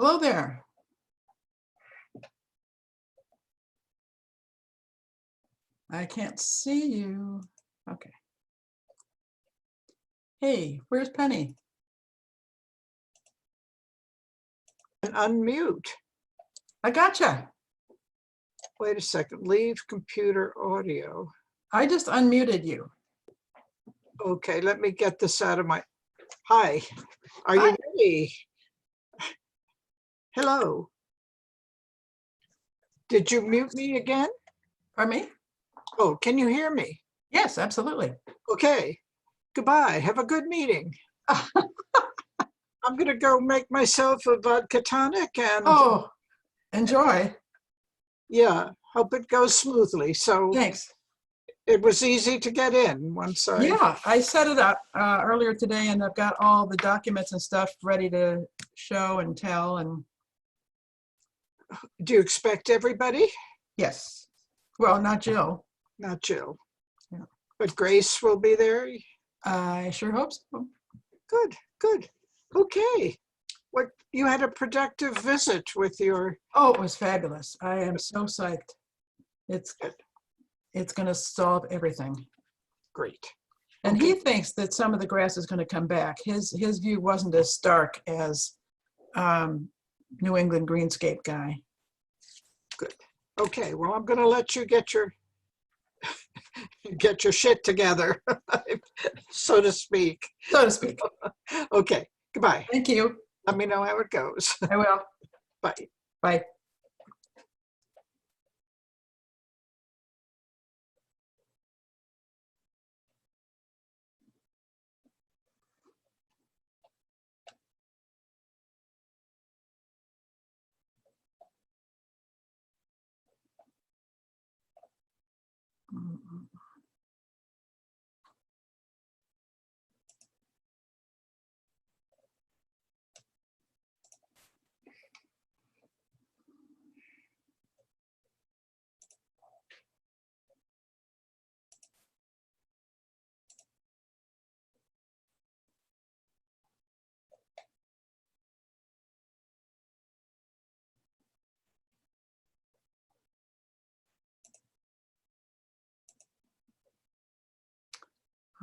Hello there. I can't see you. Okay. Hey, where's Penny? And unmute. I gotcha. Wait a second, leave computer audio. I just unmuted you. Okay, let me get this out of my, hi, are you Hi. ready? Hello. Did you mute me again? Pardon me? Oh, can you hear me? Yes, absolutely. Okay, goodbye, have a good meeting. I'm gonna go make myself a vodka tonic and Oh, enjoy. yeah, hope it goes smoothly. So Thanks. it was easy to get in once I, Yeah, I set it up earlier today and I've got all the documents and stuff ready to show and tell. And do you expect everybody? yes, well, not Jill. Not Jill. Yeah. But Grace will be there? I sure hope so. Good, good. Okay. What, you had a productive visit with your, Oh, it was fabulous. I am so psyched. It's going to solve everything. great. And Okay. he thinks that some of the grass is going to come back. His view wasn't as stark as New England greenscape guy. Good. Okay, well, I'm gonna let you get your get your shit together, so to speak. So to speak. Okay, goodbye. Thank you. Let me know how it goes. I will. Bye. Bye.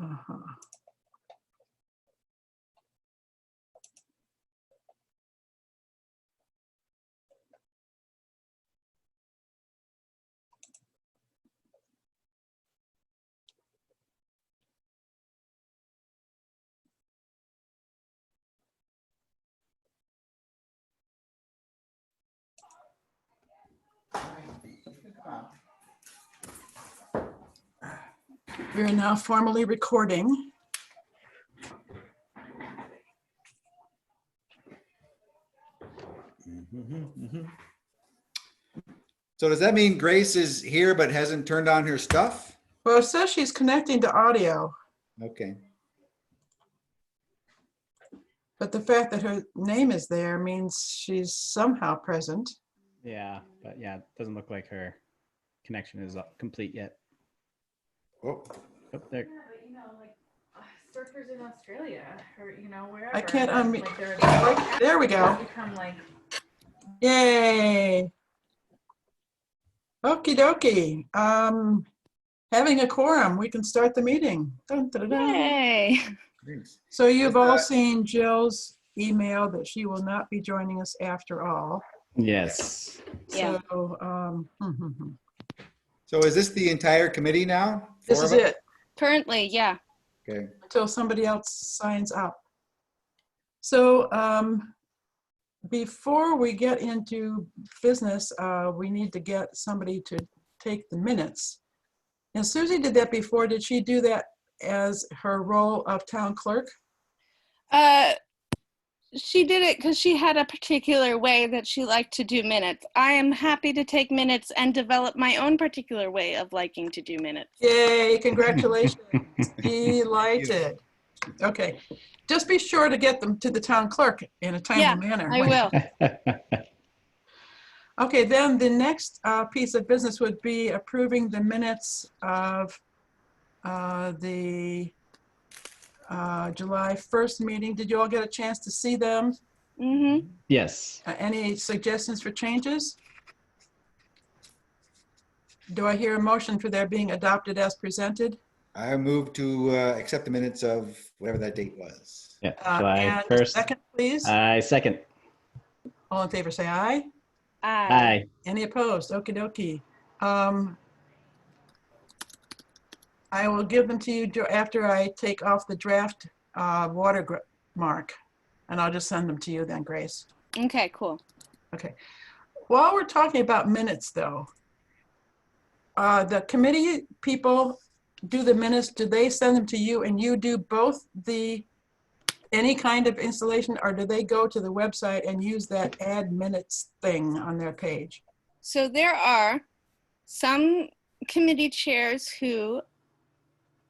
Uh-huh. We are now formally recording. So does that mean Grace is here but hasn't turned on her stuff? Well, it says she's connecting to audio, Okay. but the fact that her name is there means she's somehow present. Yeah, but yeah, it doesn't look like her connection is complete yet. Oh, Oh, there. Yeah, but you know, like surfers in Australia or you know wherever. I can't that, unmute. like, they're There we go. become like Yay. Okie dokie. Having a quorum, we can start the meeting. Dun, dun, dun, dun. Yay. thanks. So you've all seen Jill's email that she will not be joining us after all. Yes. Yeah. So So is this the entire committee now? this Four is of us? it Currently, yeah. Okay. until somebody else signs up. So before we get into business, we need to get somebody to take the minutes. And Susie did that before. Did she do that as her role of town clerk? She did it because she had a particular way that she liked to do minutes. I am happy to take minutes and develop my own particular way of liking to do minutes. Yay, congratulations. Delighted. Okay, just be sure to get them to the town clerk in a timely manner. I will. Okay, then the next piece of business would be approving the minutes of the July 1st meeting. Did you all get a chance to see them? Mm-hmm. Yes. Any suggestions for changes? Do I hear a motion for their being adopted as presented? I move to accept the minutes of whatever that date was. Yeah. Shall I And first? second, please. I second. All in favor, say aye. Aye. Any opposed? Okie dokie. I will give them to you after I take off the draft watermark, and I'll just send them to you then, Grace. Okay, cool. Okay. While we're talking about minutes, though, the committee people do the minutes. Do they send them to you, and you do both any kind of installation, or do they go to the website and use that add minutes thing on their page? So there are some committee chairs who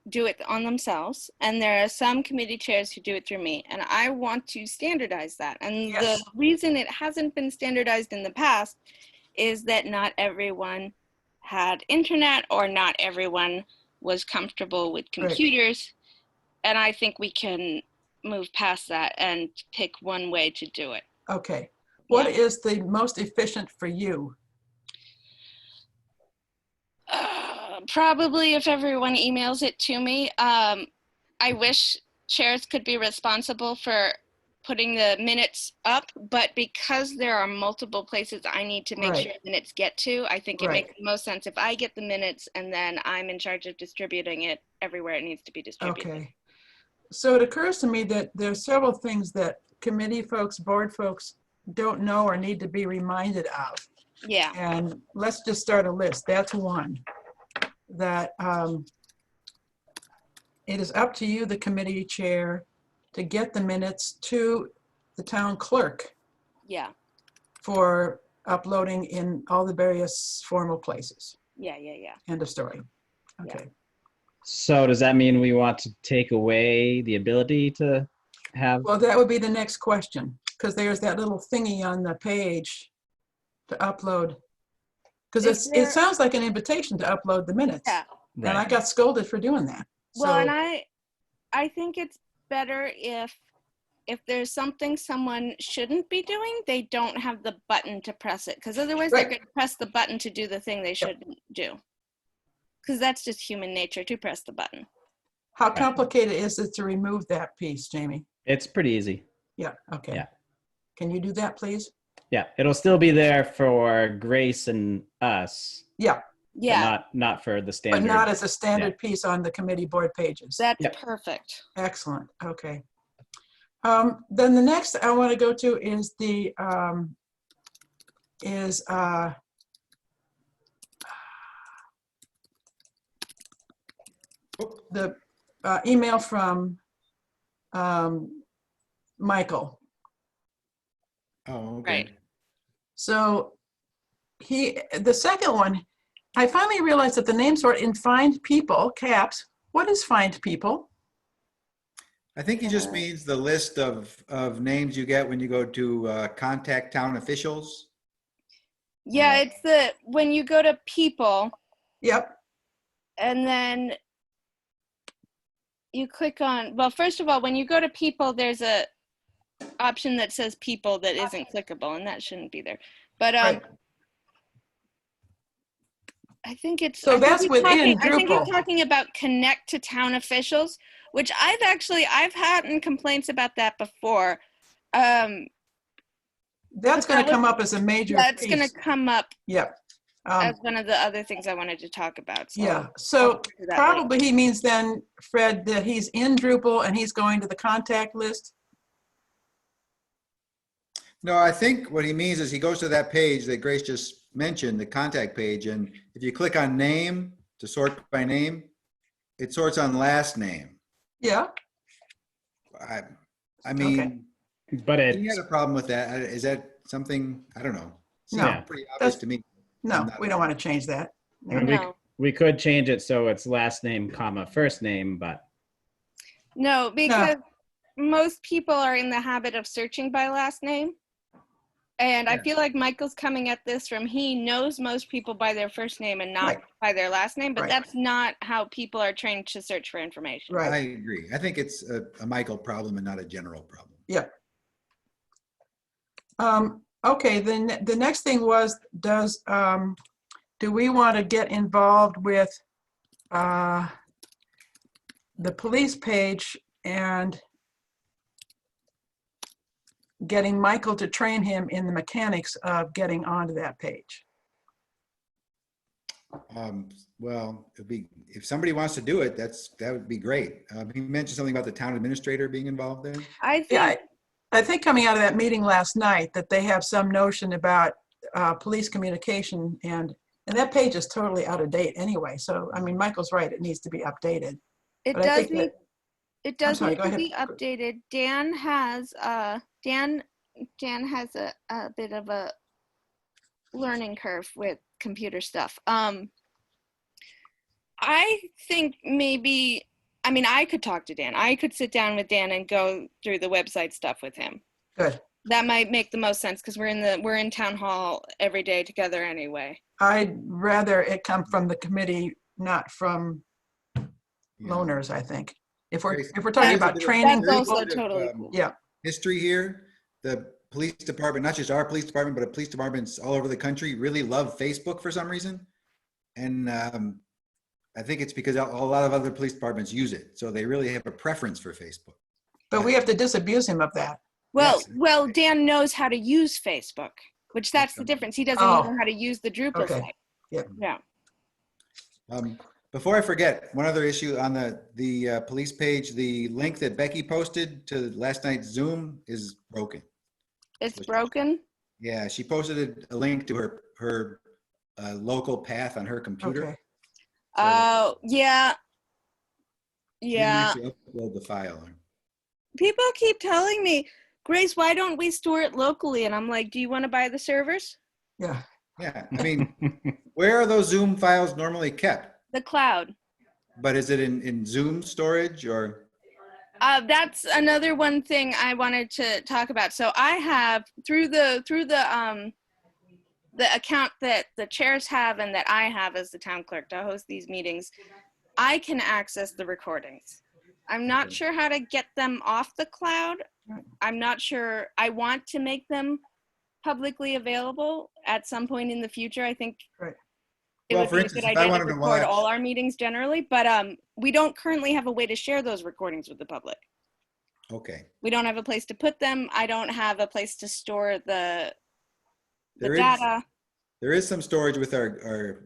do it on themselves, and there are some committee chairs who do it through me, and I want to standardize that. And Yes. the reason it hasn't been standardized in the past is that not everyone had internet, or not everyone was comfortable with computers. Right. And I think we can move past that and pick one way to do it. Okay. What is the most efficient for you? Probably if everyone emails it to me. I wish chairs could be responsible for putting the minutes up, but because there are multiple places I need to make sure minutes get to, I think it makes the most sense if I get the minutes and then I'm in charge of distributing it everywhere it needs to be distributed. Okay. So it occurs to me that there's several things that committee folks, board folks don't know or need to be reminded of. Yeah. And let's just start a list. That's one. That it is up to you, the committee chair, to get the minutes to the town clerk. Yeah. For uploading in all the various formal places. Yeah. End of story. Okay. Yeah. So does that mean we want to take away the ability to have? Well, that would be the next question, because there's that little thingy on the page to upload. Because it sounds like an invitation to upload the minutes. Yeah. And I got scolded for doing that. Well, so, and I think it's better if there's something someone shouldn't be doing, they don't have the button to press it, because otherwise they're going to press the button to do the thing they shouldn't do. Because that's just human nature, to press the button. How complicated is it to remove that piece, Jamie? It's pretty easy. Yeah, okay. Yeah. Can you do that, please? Yeah, it'll still be there for Grace and us. Yeah. Yeah. Not for the standard. But not as a standard piece on the committee board pages. That's perfect. Excellent. Okay. Then the next I want to go to is the email from Michael. Oh, okay. Right. So the second one, I finally realized that the name sort in find people, caps. What is find people? I think he just means the list of names you get when you go to contact town officials. Yeah, it's when you go to people. Yep. And then you click on, well, first of all, when you go to people, there's a option that says people that isn't clickable, and that shouldn't be there. But I think it's so that's within Drupal. I think you're talking about connect to town officials, which I've had complaints about that before. That's going to come up as a major That's piece. going to come up. Yep. As one of the other things I wanted to talk about. So yeah. So probably he means then, Fred, that he's in Drupal and he's going to the contact list. No, I think what he means is he goes to that page that Grace just mentioned, the contact page, and if you click on name to sort by name, it sorts on last name. Yeah. I mean, but he had a problem with that. Is that something, I don't know. Seems No, pretty obvious to me. No, we don't want to change that. No. We could change it so it's last name, comma, first name, but. No, because most people are in the habit of searching by last name. And I feel like Michael's coming at this from, he knows most people by their first name and not by their last name, but that's not how people are trained to search for information. Right. I agree. I think it's a Michael problem and not a general problem. Yeah. Okay, then the next thing was, do we want to get involved with the police page and getting Michael to train him in the mechanics of getting onto that page? Well, it'd be, if somebody wants to do it, that would be great. He mentioned something about the town administrator being involved there. I think Yeah, I think coming out of that meeting last night that they have some notion about police communication, and that page is totally out of date anyway. So, I mean, Michael's right, it needs to be updated. it But I does think need that, it does sorry, need go to ahead. be updated. Dan has Dan has a bit of a learning curve with computer stuff. I think maybe, I mean, I could talk to Dan. I could sit down with Dan and go through the website stuff with him. Good. That might make the most sense because we're in town hall every day together anyway. I'd rather it come from the committee, not from Yeah. loners, I think. If we're Grace, talking there's a about bit of- training That's there's a also bit of, totally cool. yeah, history here. The police department, not just our police department, but police departments all over the country really love Facebook for some reason. And I think it's because a lot of other police departments use it. So they really have a preference for Facebook. but we have to disabuse him of that. Well, Yes. Dan knows how to use Facebook, which that's the difference. He doesn't know how to use the Drupal Okay. site. Yep. Yeah. Before I forget, one other issue on the police page, the link that Becky posted to last night's Zoom is broken. It's broken. Yeah, she posted a link to her local path on her computer. Okay. Oh, yeah. She didn't Yeah. actually upload the file. People keep telling me, Grace, why don't we store it locally? And I'm like, do you want to buy the servers? Yeah. Yeah, I mean, where are those Zoom files normally kept? The cloud. But is it in Zoom storage or? That's another one thing I wanted to talk about. So I have through the account that the chairs have and that I have as the town clerk to host these meetings, I can access the recordings. I'm not sure how to get them off the cloud. I'm not sure. I want to make them publicly available at some point in the future. I think Right. it Well, would for be instance, a if good I idea to wanted to record watch- all our meetings generally, but we don't currently have a way to share those recordings with the public. Okay. We don't have a place to put them. I don't have a place to store the There is- data. There is some storage with our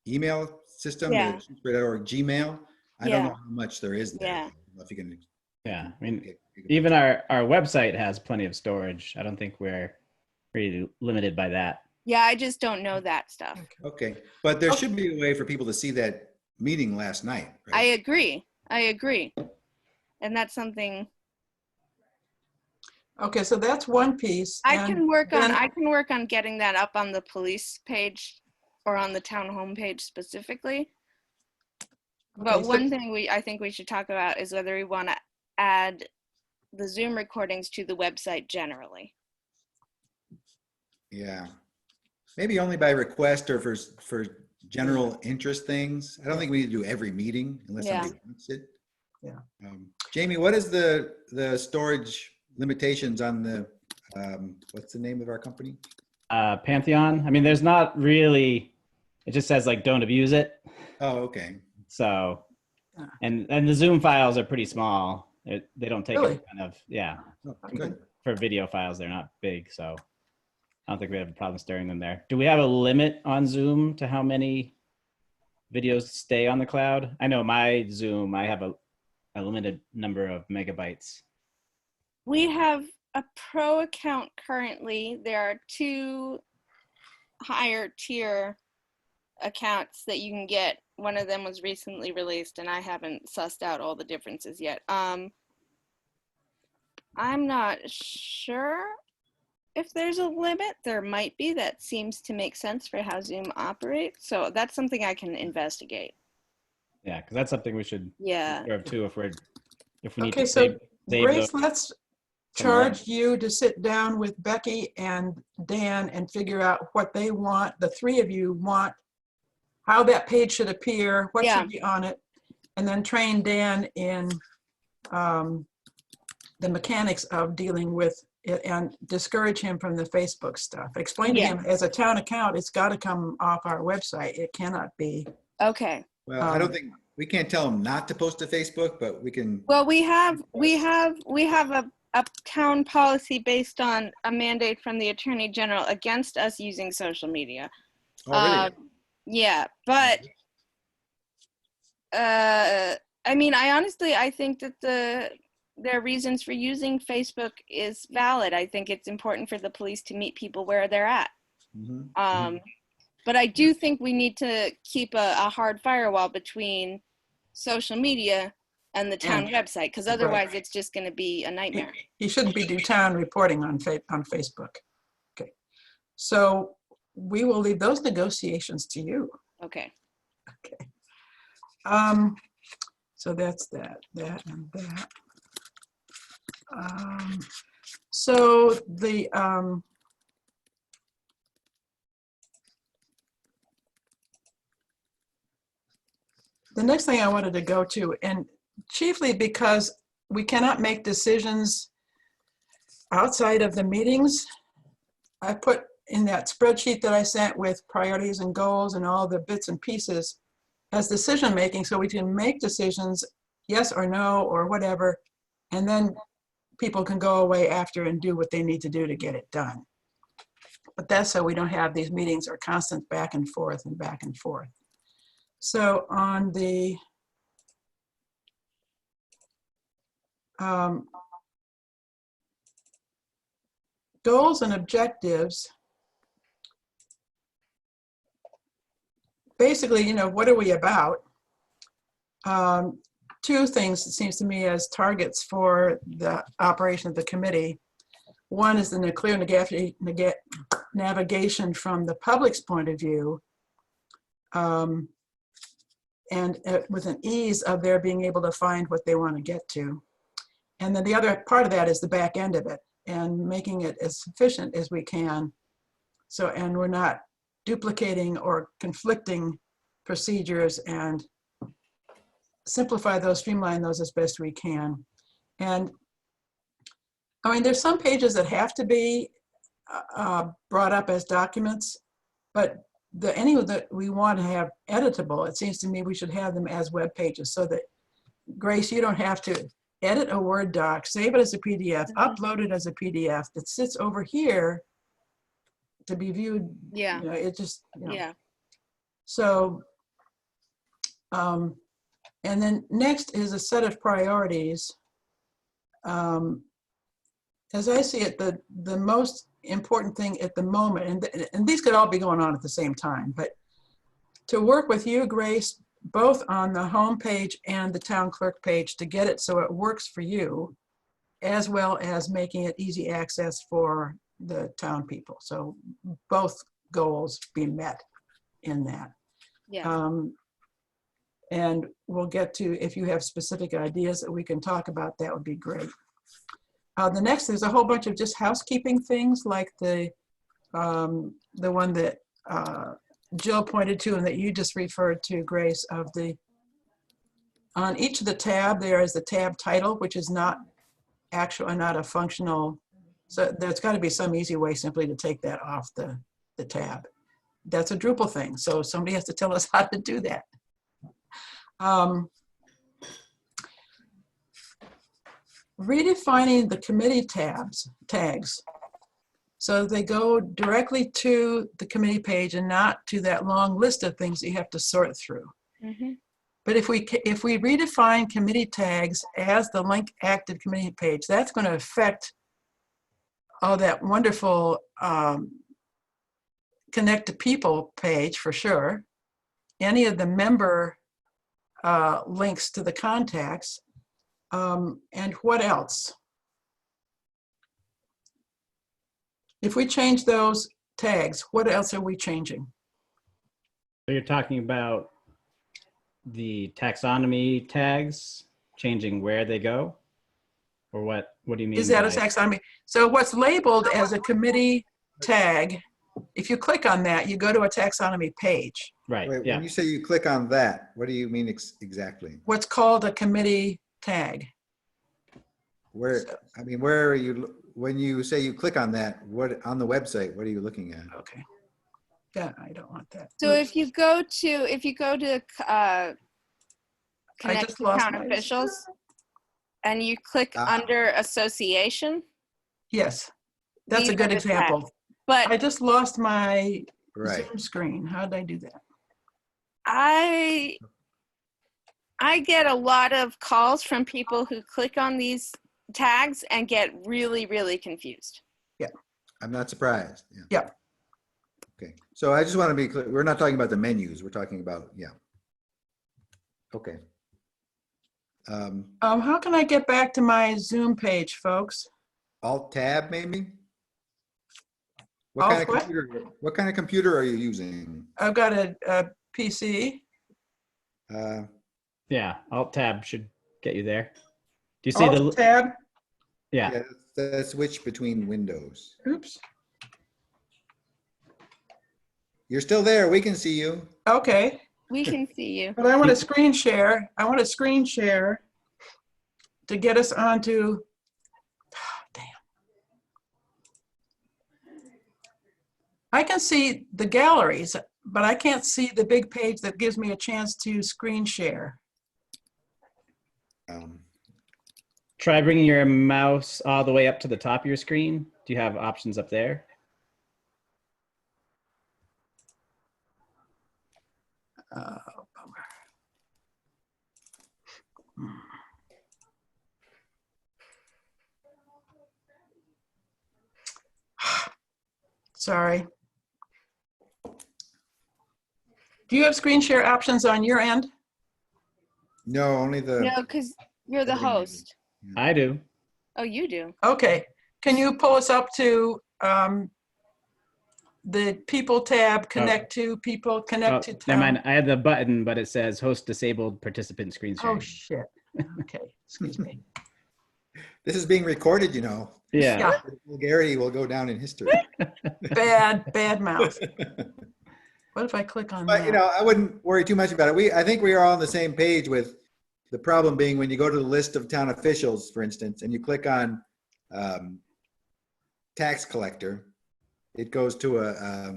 email system, Yeah. the Shutesbury.org Gmail. I don't Yeah. know how much there is there. Yeah. I don't know if you can. Yeah, I mean, Okay. even our website has plenty of storage. I don't think we're really limited by that. Yeah, I just don't know that stuff. Okay, but there should be a way for people to see that meeting last night. I Right? agree. And that's something Okay, so that's one piece. I and can work then- on getting that up on the police page or on the town homepage specifically. But Okay, so- one thing I think we should talk about is whether we want to add the Zoom recordings to the website generally. Yeah. Maybe only by request or for general interest things. I don't think we need to do every meeting unless Yeah. somebody wants it. Yeah. Jamie, what is the storage limitations on the, what's the name of our company? Pantheon. I mean, there's not really. It just says like don't abuse it. Oh, okay. So, Ah. and the Zoom files are pretty small. They don't take Really? any kind of, yeah. Oh, good. For video files, they're not big, so I don't think we have a problem storing them there. Do we have a limit on Zoom to how many videos stay on the cloud? I know my Zoom, I have a limited number of megabytes. We have a pro account currently. There are 2 higher tier accounts that you can get. One of them was recently released and I haven't sussed out all the differences yet. I'm not sure if there's a limit. There might be. That seems to make sense for how Zoom operates. So that's something I can investigate. Yeah, because that's something we should Yeah. take care of too if we need Okay, to so save Grace, those. let's somewhere. charge you to sit down with Becky and Dan and figure out what they want, the 3 of you want, how that page should appear, what Yeah. should be on it, and then train Dan in the mechanics of dealing with and discourage him from the Facebook stuff. Explain to him, as a town account, it's got to come off our website. It cannot be. Okay. Well, I don't think, we can't tell them not to post to Facebook, but we can. Well, we have a town policy based on a mandate from the Attorney General against us using social media. Oh, really? Yeah, but I mean, I think that their reasons for using Facebook is valid. I think it's important for the police to meet people where they're at. But I do think we need to keep a hard firewall between social media and the town website, because otherwise it's just going to be a nightmare. He shouldn't be do town reporting on Facebook. Okay. So we will leave those negotiations to you. Okay. Okay. So that's that, and that. So the next thing I wanted to go to, and chiefly because we cannot make decisions outside of the meetings, I put in that spreadsheet that I sent with priorities and goals and all the bits and pieces as decision making, so we can make decisions, yes or no or whatever, and then people can go away after and do what they need to do to get it done. But that's so we don't have these meetings or constant back and forth and back and forth. So on the goals and objectives, basically, you know, what are we about? Two things, it seems to me, as targets for the operation of the committee. One is the clear navigation from the public's point of view, and with an ease of their being able to find what they want to get to. And then the other part of that is the back end of it and making it as efficient as we can. So, and we're not duplicating or conflicting procedures, and simplify those, streamline those as best we can. And I mean, there's some pages that have to be brought up as documents, but any that we want to have editable, it seems to me we should have them as web pages, so that, Grace, you don't have to edit a Word doc, save it as a PDF, upload it as a PDF that sits over here to be viewed. Yeah. You know, it just, you know. Yeah. So, and then next is a set of priorities. As I see it, the most important thing at the moment, and these could all be going on at the same time, but to work with you, Grace, both on the home page and the town clerk page to get it so it works for you, as well as making it easy access for the town people. So both goals be met in that. Yeah. And we'll get to, if you have specific ideas that we can talk about, that would be great. The next, there's a whole bunch of just housekeeping things, like the one that Jill pointed to and that you just referred to, Grace, of the, on each of the tab, there is the tab title, which is not actual and not a functional. So there's got to be some easy way simply to take that off the tab. That's a Drupal thing. So somebody has to tell us how to do that. Redefining the committee tags, so they go directly to the committee page and not to that long list of things that you have to sort through. Mm-hmm. But if we redefine committee tags as the link active committee page, that's going to affect all that wonderful connect to people page for sure. Any of the member links to the contacts, and what else? If we change those tags, what else are we changing? So you're talking about the taxonomy tags, changing where they go? Or what do you mean? Is that a taxonomy? So what's labeled as a committee tag, if you click on that, you go to a taxonomy page. Right, Wait, yeah. when you say you click on that, what do you mean exactly? What's called a committee tag. Where, I mean, where are you, when you say you click on that, what, on the website, what are you looking at? Okay. Yeah, I don't want that. So Oops. if you go to I connect just to lost town my. officials and you click Ah. under association, Yes, that's a these are good the example. tags. But I just lost my Right. Zoom screen. How did I do that? I get a lot of calls from people who click on these tags and get really, really confused. I'm not surprised. Yeah. Yeah. Okay. So I just want to be clear. We're not talking about the menus. We're talking about, yeah. Okay. How can I get back to my Zoom page, folks? Alt tab maybe? Alt what? What kind of computer are you using? I've got a PC. Yeah, Alt Tab should get you there. Do you see Alt tab. Yeah. Yeah, the switch between windows. Oops. You're still there. We can see you. Okay, We can see you. but I want to screen share. I want to screen share to get us onto. Damn. I can see the galleries, but I can't see the big page that gives me a chance to screen share. Try bringing your mouse all the way up to the top of your screen. Do you have options up there? Bummer. Sorry. Do you have screen share options on your end? No, only the. No, because you're the Editing host. I do. Oh, you do. Okay, can you pull us up to the people tab, connect to people, connect to Never town? mind. I had the button, but it says host disabled participant screen sharing. Oh, shit. Okay, excuse me. This is being recorded, you know. Yeah. Yeah, Vulgarity will go down in history. bad mouth. What if I click on But, you that? know, I wouldn't worry too much about it. I think we are all on the same page with the problem being when you go to the list of town officials, for instance, and you click on tax collector, it goes to a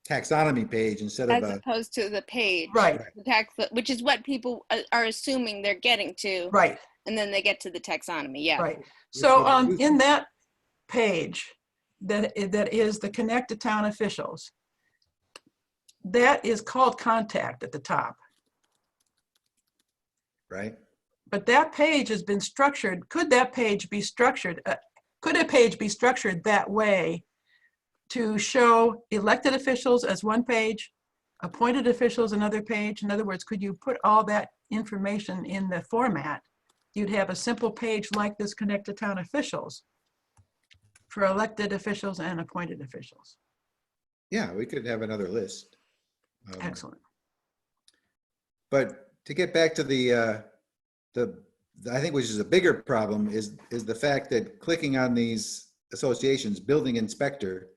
taxonomy page instead of As a, opposed to the page. Right. The tax, which is what people are assuming they're getting to. Right, And then they get to the taxonomy. Yeah. right. So would- in that page, that is the connect to town officials, that is called contact at the top. right? But that page has been structured. Could that page be structured? Could a page be structured that way to show elected officials as one page, appointed officials another page? In other words, could you put all that information in the format? You'd have a simple page like this connect to town officials for elected officials and appointed officials. Yeah, we could have another list. Excellent. But to get back to the I think which is a bigger problem is the fact that clicking on these associations, building inspector,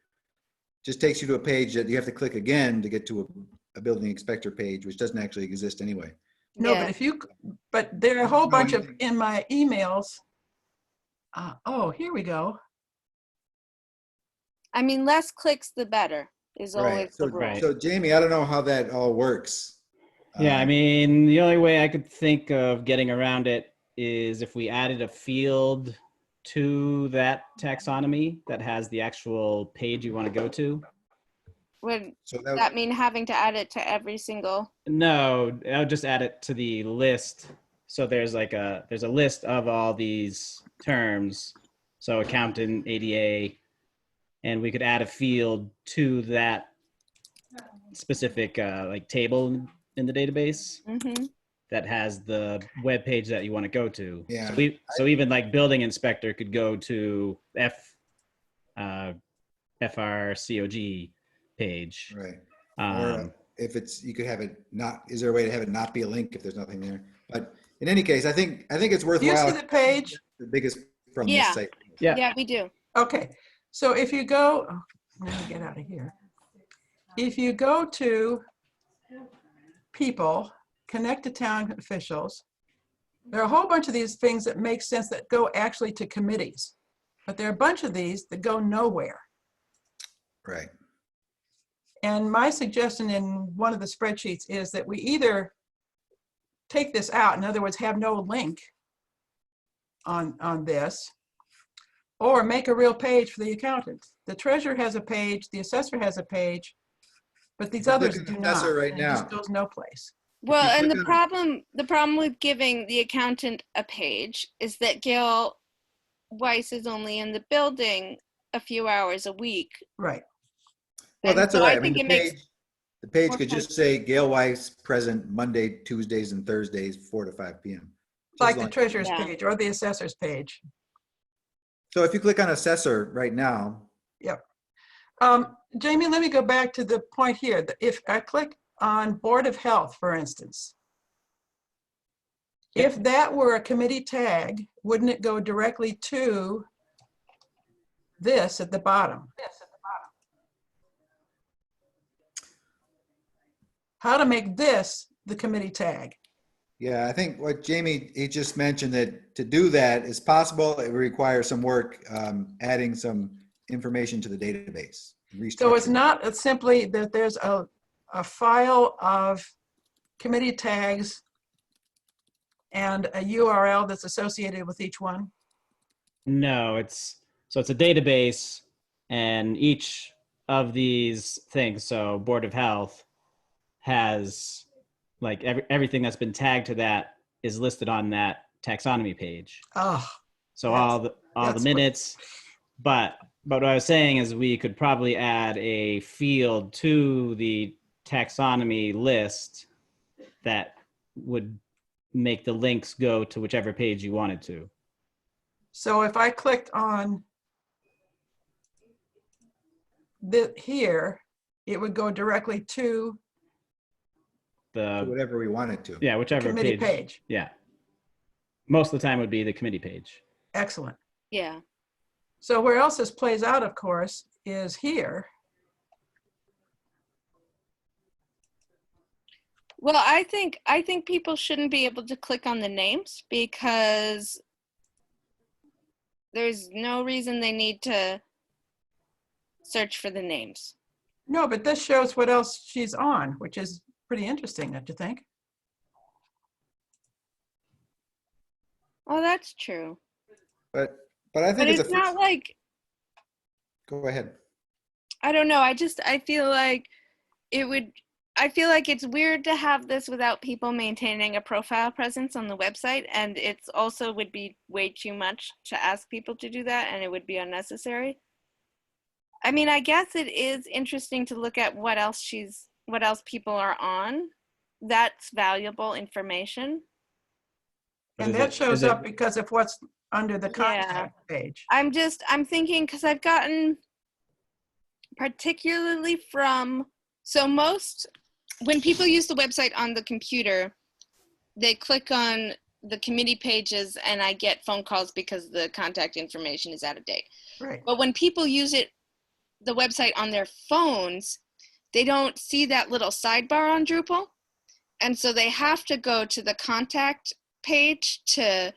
just takes you to a page that you have to click again to get to a building inspector page, which doesn't actually exist anyway. No, Yeah. but there are a whole No, bunch of, anything. in my emails. Oh, here we go. I mean, less clicks, the better is Right. always So, the rule. so Jamie, I don't know how that all works. Yeah, I mean, the only way I could think of getting around it is if we added a field to that taxonomy that has the actual page you want to go to. Would So that mean having to add it to every single? No, I'll just add it to the list. So there's a list of all these terms. So accountant, ADA, and we could add a field to that specific like table in the database Mm-hmm. that has the web page that you want to go to. Yeah. So even like building inspector could go to FRCOG page. right. Or Um, if it's, you could have it not, is there a way to have it not be a link if there's nothing there? But in any case, I think it's Do you see worthwhile. the page? The biggest from Yeah. this site. yeah. Yeah, we do. Okay, so if you go, oh, let me get out of here. If you go to people, connect to town officials, There are a whole bunch of these things that make sense that go actually to committees, but there are a bunch of these that go nowhere. Right. And my suggestion in one of the spreadsheets is that we either take this out, in other words, have no link on this, or make a real page for the accountant. The treasurer has a page, the assessor has a page, but these You're others clicking do assessor not. right And it just now. goes no place. Well, you and click the problem with giving the accountant a page is that Gail Weiss is only in the building a few hours a week. Right. Well, And that's so all right. I think it the makes page more could sense. just say Gail Weiss present Monday, Tuesdays, and Thursdays, 4 to 5 p.m. Just Like as the long- treasurer's Yeah. page or the assessor's page. So if you click on assessor right now, Jamie, let me go back to the point here. If I click on Board of Health, for instance, if that were a committee tag, wouldn't it go directly to this at the bottom? How to make this the committee tag? yeah, I think what Jamie, he just mentioned that to do that is possible. It would require some work, adding some information to the database. So it's restructuring. not simply that there's a file of committee tags and a URL that's associated with each one? No, it's a database, and each of these things, so Board of Health has like everything that's been tagged to that is listed on that taxonomy page. Oh, So That's- all the that's what- minutes, but what I was saying is we could probably add a field to the taxonomy list that would make the links go to whichever page you wanted to. so if I clicked on here, it would go directly to To The whatever we want it to. yeah, whichever committee page. page. Yeah. Most of the time would be the committee page. Excellent. Yeah. So where else this plays out, of course, is here. Well, I think people shouldn't be able to click on the names because there's no reason they need to search for the names. No, but this shows what else she's on, which is pretty interesting, don't you think? Oh, that's true. But I But think it's not like, go ahead. I don't know. I feel like it's weird to have this without people maintaining a profile presence on the website. And it's also would be way too much to ask people to do that, and it would be unnecessary. I mean, I guess it is interesting to look at what else people are on. That's valuable information. But And is that it- shows is it- up because of what's under the Yeah. contact page. I'm thinking because I've gotten particularly when people use the website on the computer, they click on the committee pages and I get phone calls because the contact information is out of date. Right. But when people use the website on their phones, they don't see that little sidebar on Drupal. And so they have to go to the contact page to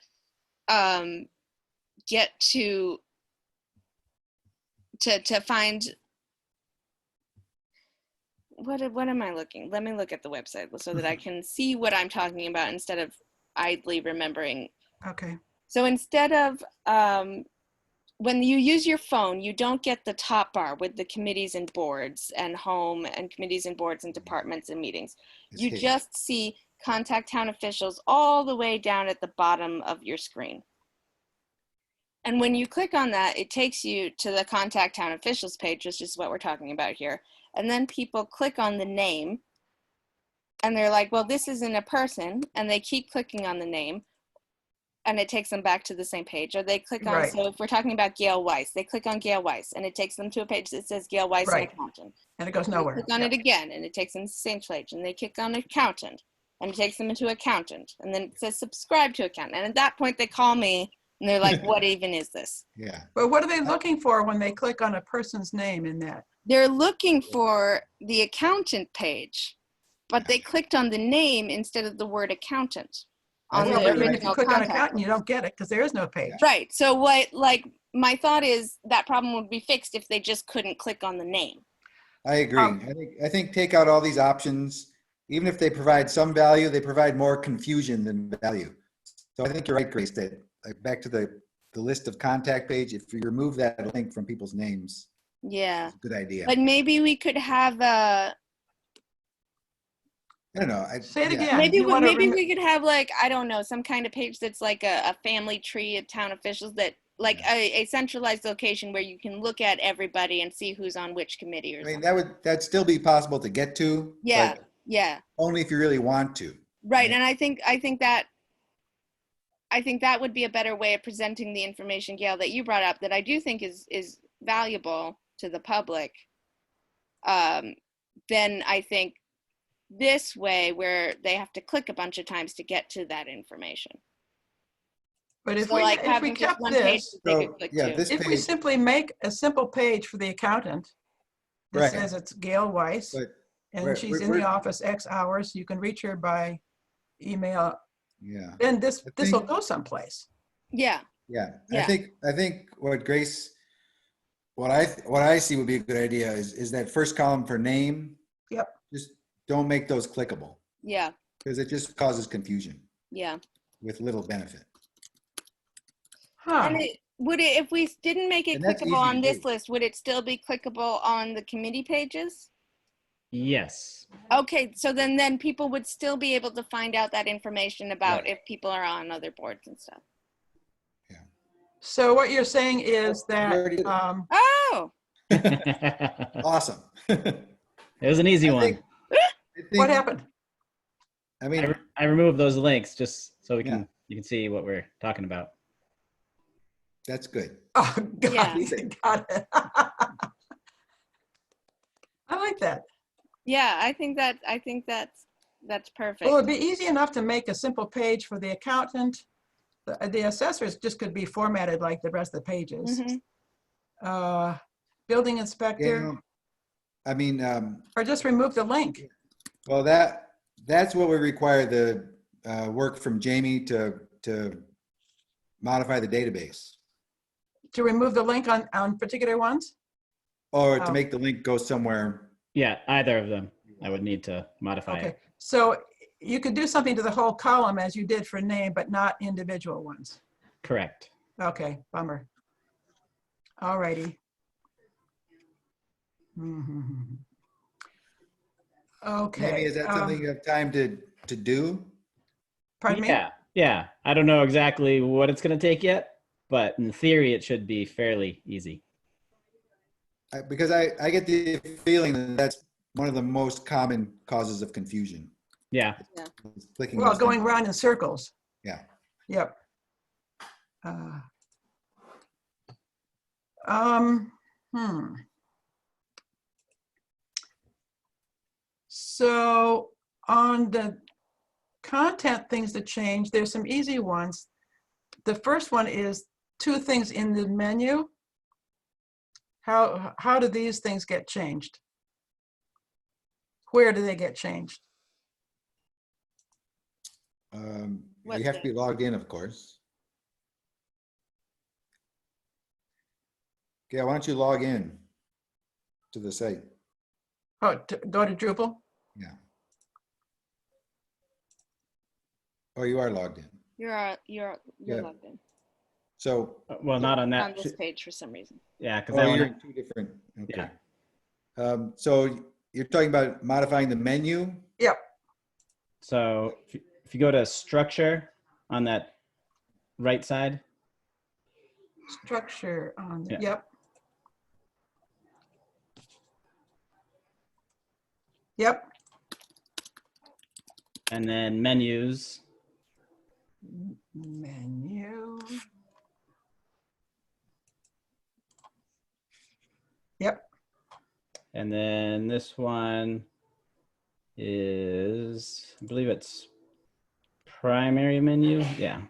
get to find what am I looking? Let me look at the website so that I can see what I'm talking about instead of idly remembering. Okay. So instead of when you use your phone, you don't get the top bar with the committees and boards and home and committees and boards and departments and meetings. It's You hidden. just see contact town officials all the way down at the bottom of your screen. And when you click on that, it takes you to the contact town officials page, which is what we're talking about here. And then people click on the name and they're like, well, this isn't a person. And they keep clicking on the name and it takes them back to the same page. Or they click on, Right. so if we're talking about Gail Weiss, they click on Gail Weiss and it takes them to a page that says Gail Weiss Right. and accountant. And it goes They nowhere. click on Yeah. it again and it takes them to the same page and they click on accountant and it takes them into accountant. And then it says subscribe to accountant. And at that point they call me and they're like, what even is this? Yeah. But what are they looking for when they click on a person's name in that? They're looking for the accountant page, but they clicked on the name instead of the word accountant on Well, the Well, even if you original click on contact. accountant, you don't get it because there is no page. Right. So my thought is that problem would be fixed if they just couldn't click on the name. I agree. I think take out all these options. Even if they provide some value, they provide more confusion than value. So I think you're right, Grace, that back to the list of contact page, if you remove that link from people's names, Yeah. it's a good idea. But maybe we could have I don't know. Say it yeah. again. maybe You wanna maybe remo- we could have like, I don't know, some kind of page that's like a family tree of town officials, that like a centralized location where you can look at everybody and see who's on which committee or I mean, something. that'd still be possible to get to, Yeah. but Yeah. only if you really want to. Right. And I think that would be a better way of presenting the information, Gail, that you brought up, that I do think is valuable to the public. Then I think this way, where they have to click a bunch of times to get to that information. But if So we, like if we having just kept one page this, that they So, could click yeah, to. this if we page, simply make a simple page for the accountant that Right. says it's Gail Weiss, but and we're- she's in we're- the office X hours, you can reach her by email, yeah, then this I will think- go someplace. Yeah. yeah. Yeah. I think what Grace, what I see would be a good idea is that first column for name. Yep. Just don't make those clickable Yeah. because it just causes confusion Yeah. with little benefit. Huh. And if we didn't make it And that's clickable easy to on this do. list, would it still be clickable on the committee pages? Yes. Okay, so then people would still be able to find out that information about Right. if people are on other boards and stuff. So what you're saying is Well, we already that, did it. Oh, It Awesome. was an easy I one. think- what happened? I mean, I removed those links just so we can Yeah. you can see what we're talking about. that's good. Oh, God, Yeah. got it. I like that. yeah, I think that's perfect. Well, it'd be easy enough to make a simple page for the accountant. The assessors just could be formatted like the rest of the pages. Mhm. Building inspector, Yeah. I mean, or just remove the link. well, that's what we require the work from Jamie to modify the database, To remove the link on particular ones? or to Oh. make the link go somewhere. Yeah, either of them. I would need to modify Okay, it. so you could do something to the whole column as you did for name, but not individual ones. Correct. Okay, bummer. All righty. Mhm. Okay. Jamie, is that something you have time to do? Pardon me? Yeah. I don't know exactly what it's going to take yet, but in theory, it should be fairly easy. Because I get the feeling that that's one of the most common causes of confusion. Yeah. is clicking Well, those going things. around in circles. Yeah. Yep. Um, hmm. So on the content things to change, there's some easy ones. The first one is 2 things in the menu. How do these things get changed? Where do they get changed? What's You have to that? be logged in, of course. Yeah, why don't you log in to the site? Oh, go to Drupal? Yeah. Oh, you are logged in. You're Yeah. logged in So, Well, not on on that. this page for some reason. Yeah, because oh, I you're want in 2 different, okay. Yeah. So you're talking about modifying the menu? Yep. So if you go to structure on that right side, Structure on, Yeah. yep. Yep. and then menus, Menu. Yep. and then this one is, I believe it's primary menu. Yeah.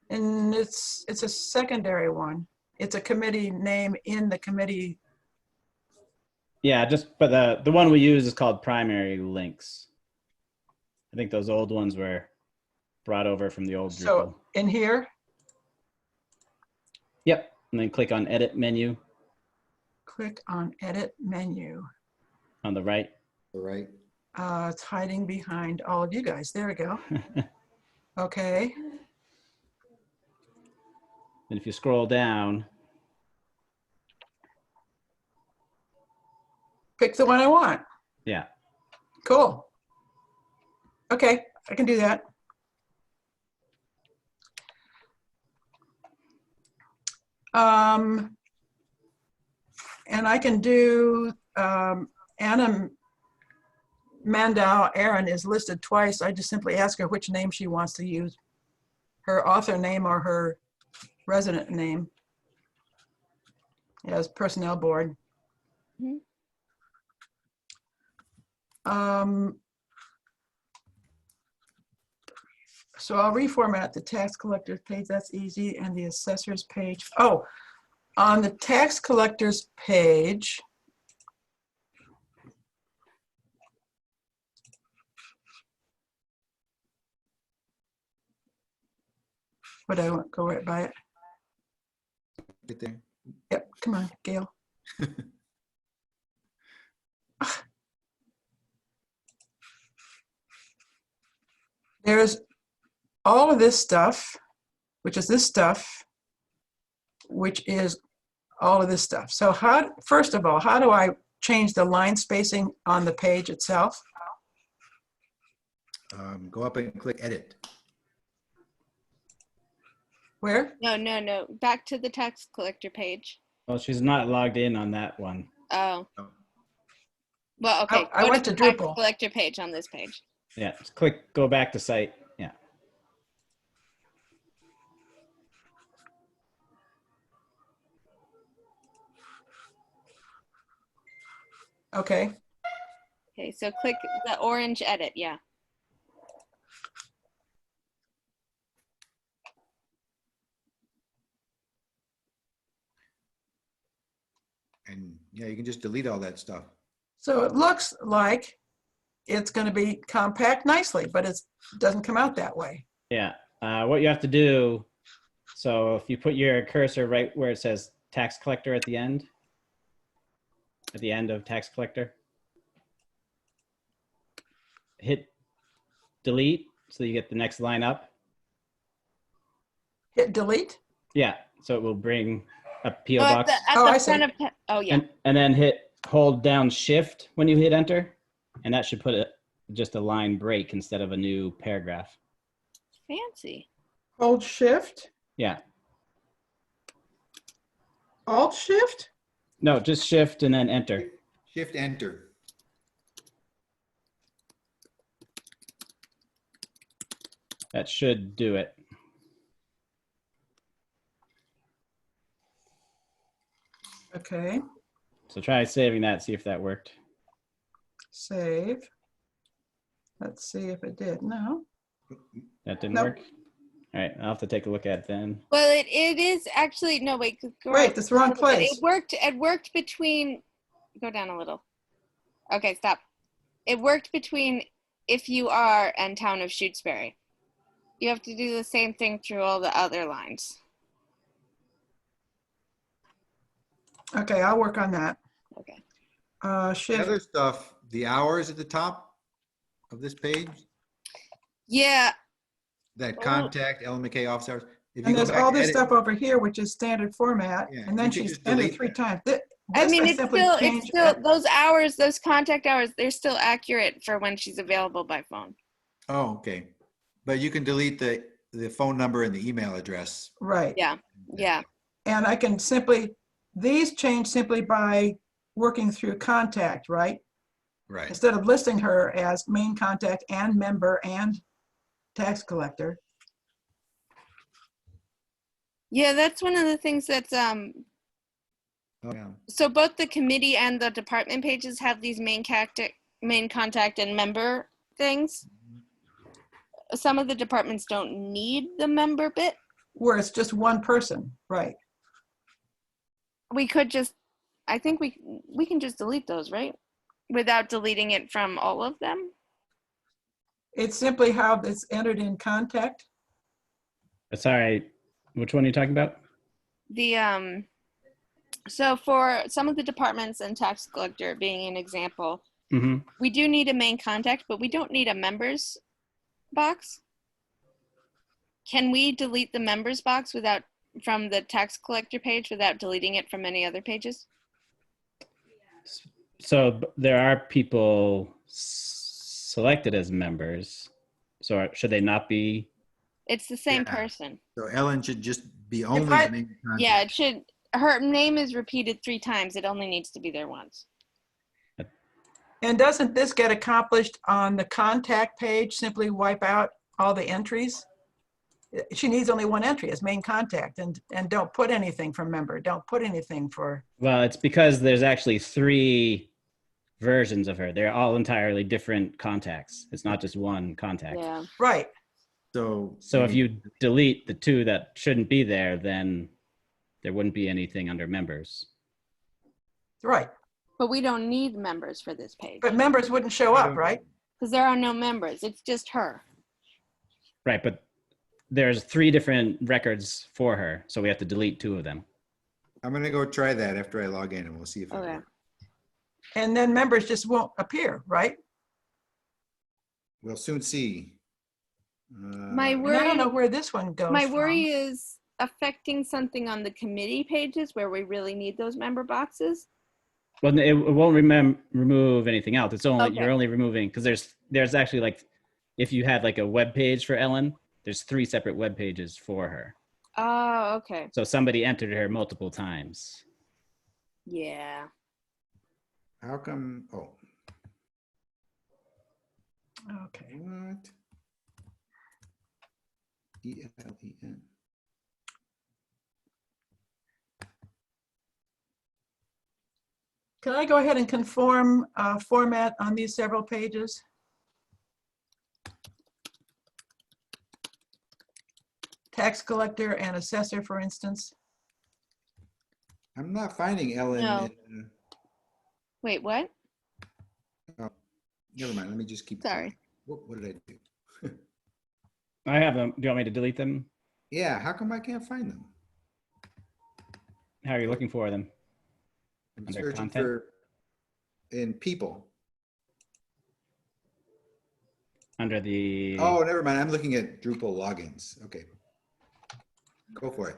And it's a secondary one. It's a committee name in the committee. Yeah, but the one we use is called primary links. I think those old ones were brought over from the old So Drupal. in here, Yep, and then click on edit menu click on edit menu. on the right. All right. It's hiding behind all of you guys. There we go. Okay. And if you scroll down, Pick the one I want. yeah, Cool. Okay, I can do that. And I can do Anna Mandau Aaron is listed twice. I just simply ask her which name she wants to use, her author name or her resident name as personnel board. Mhm. So I'll reformat the tax collector's page. That's easy. And the assessor's page. Oh, on the tax collector's page, would I want go right by it? Get there. Yep, come on, Gail. There's all of this stuff, which is this stuff, which is all of this stuff. So how, first of all, how do I change the line spacing on the page itself? Go up and click edit. Where? No. Back to the tax collector page. well, she's not logged in on that one. Oh. Oh. Well, okay. I go went the to tax Drupal. collector page on this page. Yeah, just click, go back to site. Yeah. Okay, Okay, so click the orange edit. Yeah. And yeah, you can just delete all that stuff. so it looks like it's going to be compact nicely, but it doesn't come out that way. Yeah. What you have to do, so if you put your cursor right where it says tax collector at the end of tax collector, hit delete so you get the next line up. Hit delete. Yeah, so it will bring a PO Oh, at box. the, at Oh, the I see. front of. Oh yeah. And then hold down shift when you hit enter, and that should put just a line break instead of a new paragraph. Fancy. Hold shift, Yeah. alt shift. No, just shift and then enter. Shift enter. That should do it. Okay, So try saving that, see if that worked. save. Let's see if it did. No. That didn't Nope. work? All right, I'll have to take a look at it then. Well, it is actually no wait. Go Wait, up that's the wrong a little bit. place. It worked between. Go down a little. Okay, stop. It worked between if you are and town of Shutesbury. You have to do the same thing through all the other lines. Okay, I'll work on that. Okay. The Shift. other stuff, the hours at the top of this page, Yeah. that Oh. contact Ellen McKay office hours. If you And go there's back all to this edit, stuff over here, which is standard format. Yeah, And then you could she's just entered delete 3 that. times. This I mean, I it's simply still, change those hours, those contact hours, they're still accurate for when she's available by phone. oh, okay. But you can delete the phone number and the email address. Right. Yeah. Yeah. And I can simply, these change simply by working through contact, right? Right. Instead of listing her as main contact and member and tax collector. Yeah, that's one of the things that's Oh, yeah. so both the committee and the department pages have these main contact and member things. Some of the departments don't need the member bit. Where it's just one person, right? We could just, I think we can just delete those, right? Without deleting it from all of them. It's simply how it's entered in contact. Sorry, which one are you talking about? The so for some of the departments and tax collector being an example, Mm-hmm. we do need a main contact, but we don't need a members box. Can we delete the members box from the tax collector page without deleting it from any other pages? So there are people selected as members. So should they not be? It's the same Yeah. person. So Ellen should just be only I- the main contact. Yeah, it should. Her name is repeated 3 times. It only needs to be there once. And doesn't this get accomplished on the contact page? Simply wipe out all the entries? She needs only one entry as main contact, and don't put anything for member. Don't put anything for, Well, it's because there's actually 3 versions of her. They're all entirely different contacts. It's not just one contact. Yeah. right. So So if you delete the 2 that shouldn't be there, then there wouldn't be anything under members. Right. But we don't need members for this page But members wouldn't show up, right? because there are no members. It's just her. Right, but there's 3 different records for her, so we have to delete 2 of them. I'm gonna go try that after I log in, and we'll see if it Okay. works. And then members just won't appear, right? We'll soon see. My And I worry, don't know where this one goes my from. worry is affecting something on the committee pages where we really need those member boxes. Well, it won't remove anything else. It's only Okay. you're only removing because there's actually like if you had like a web page for Ellen, there's 3 separate web pages for her. Oh, okay. So somebody entered her multiple times. Yeah. How come? Oh, Okay. what? ELEN. Can I go ahead and conform format on these several pages? Tax collector and assessor, for instance. I'm not finding Ellen. No. Wait, what? Never mind. Let me just keep. Sorry. What did I do? I have them. Do you want me to delete them? Yeah. How come I can't find them? How are you looking for them? I'm Under searching content? for in people. Under the Oh, never mind. I'm looking at Drupal logins. Okay. Go for it.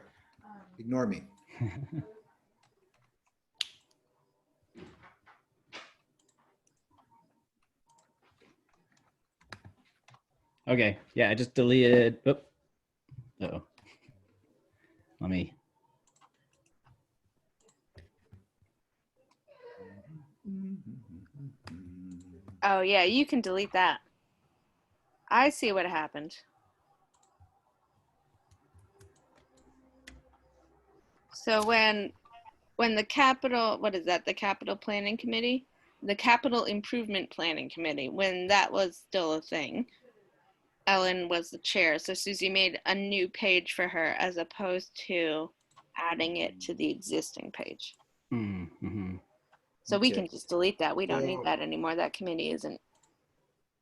Ignore me. Okay, yeah, I just deleted. Oh, uh-oh. Let me. Oh, yeah, you can delete that. I see what happened. So when the capital, what is that? The capital planning committee? The capital improvement planning committee, when that was still a thing, Ellen was the chair. So Susie made a new page for her as opposed to adding it to the existing page. Mm-hmm. So we Okay. can just delete that. We don't need So- that anymore. That committee isn't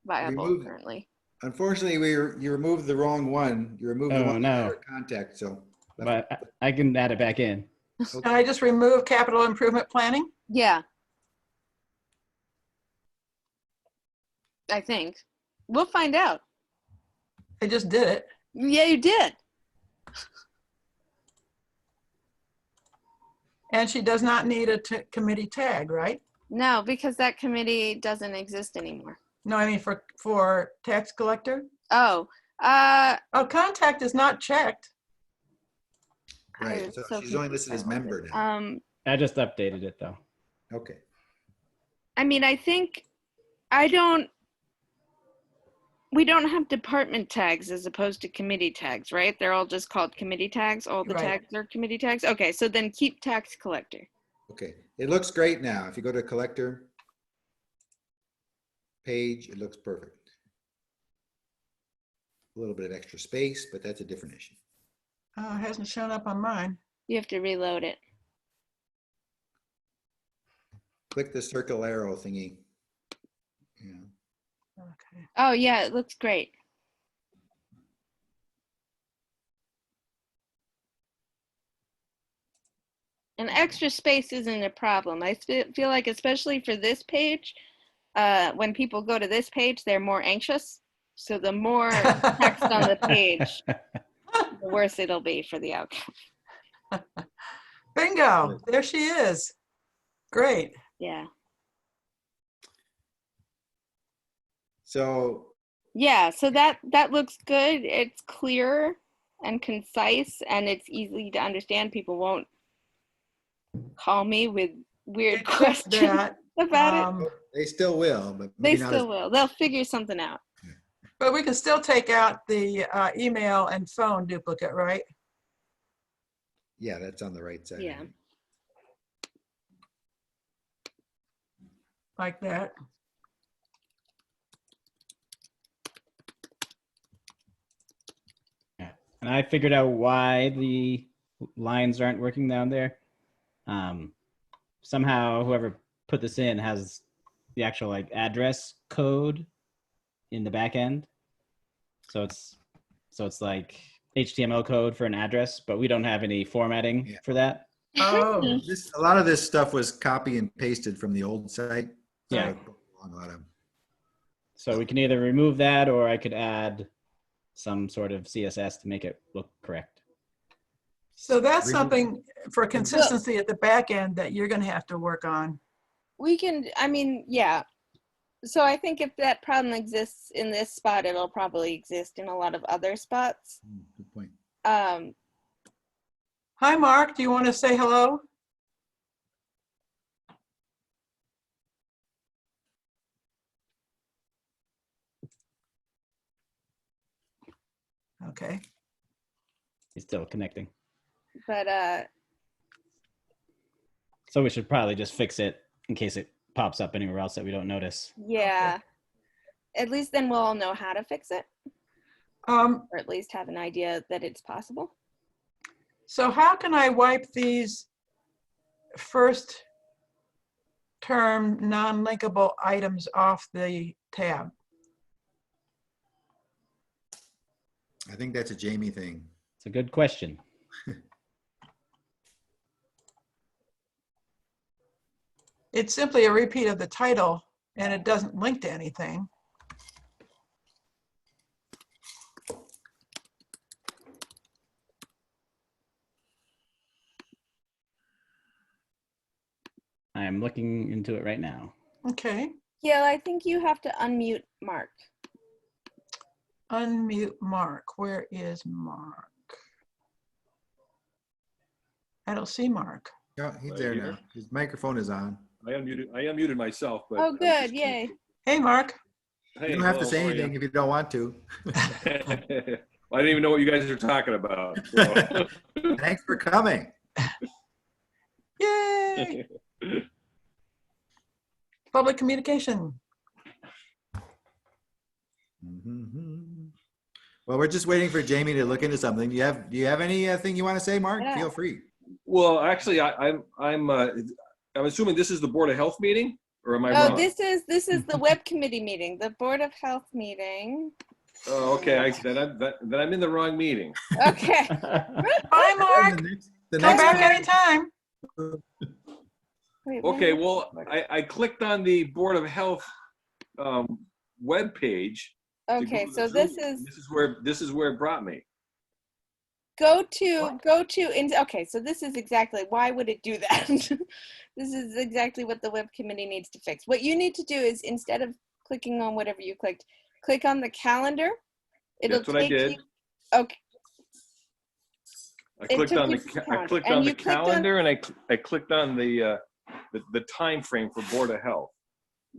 viable Remove- currently. Unfortunately, you removed the wrong one. You removed the Oh, one no. under contact. So But I can add it back in. Can I just remove capital improvement planning? Yeah. I think. We'll find out. I just did it. Yeah, you did. And she does not need a committee tag, right? No, because that committee doesn't exist anymore. No, I mean for tax collector. Oh, Oh, contact is not checked. right. I'm So so she's only listed as confused by all member of now. it. I just updated it though. Okay. I mean, I think we don't have department tags as opposed to committee tags, right? They're all just called committee tags. All the Right. tags are committee tags. Okay, so then keep tax collector. Okay. It looks great now. If you go to collector page, it looks perfect. A little bit of extra space, but that's a different issue. Oh, it hasn't shown up on mine. You have to reload it. Click the circle arrow thingy. Yeah. Okay. Oh, yeah, it looks great. And extra space isn't a problem. I feel like, especially for this page, when people go to this page, they're more anxious. So the more text on the page, the worse it'll be for the outcome. Bingo, there she is. Great. Yeah. So Yeah, so that looks good. It's clear and concise, and it's easy to understand. People won't call me with weird Except questions that, about it. they still will, but They maybe not as still will. They'll figure something out. but we can still take out the email and phone duplicate, right? yeah, that's on the right side. Yeah. Like that. And I figured out why the lines aren't working down there. Somehow whoever put this in has the actual like address code in the back end. So it's like HTML code for an address, but we don't have any formatting for that. Oh, A lot of this stuff was copy and pasted from the old site. So Yeah. it put along a lot of- So we can either remove that or I could add some sort of CSS to make it look correct. so that's Remove- something for consistency at the back end that you're going to have to work on. We can, I mean, yeah. So I think if that problem exists in this spot, it'll probably exist in a lot of other spots. Good point. Hi, Mark. Do you want to say hello? Okay. He's still connecting. But So we should probably just fix it in case it pops up anywhere else that we don't notice. yeah, at least then we'll all know how to fix it, Um, or at least have an idea that it's possible. so how can I wipe these first term non-linkable items off the tab? I think that's a Jamie thing. It's a good question. It's simply a repeat of the title and it doesn't link to anything. I am looking into it right now. Okay, Yeah, I think you have to unmute Mark. unmute Mark. Where is Mark? I don't see Mark. Yeah, he's Right there here. now. His microphone is on. I unmuted myself, but. Oh, I was good, just yay. Hey, Mark. Hey, You don't have to hello, say how are you? anything if you don't want to. I didn't even know what you guys are talking about. so. Thanks for coming. Yay! Public communication. Mhm. Well, we're just waiting for Jamie to look into something. Do you have anything you want to say, Mark? Yeah. Feel free. Well, actually, I'm assuming this is the Board of Health meeting, or am I Oh, wrong? this is the web committee meeting, the Board of Health meeting. Oh, okay. Then I'm in the wrong meeting. Okay. Bye, Mark. The Come next back one- anytime. Wait, Okay. wait. Well, I clicked on the Board of Health web page. to Okay, go to so the this Zoom. is This is where it brought me. go to in okay, so this is exactly why would it do that? This is exactly what the web committee needs to fix. What you need to do is, instead of clicking on whatever you clicked, click on the calendar. It'll That's what I take did. you. Okay. I It clicked took on you the to the I calendar, clicked and on the you clicked on- calendar, and I clicked on the time frame for Board of Health.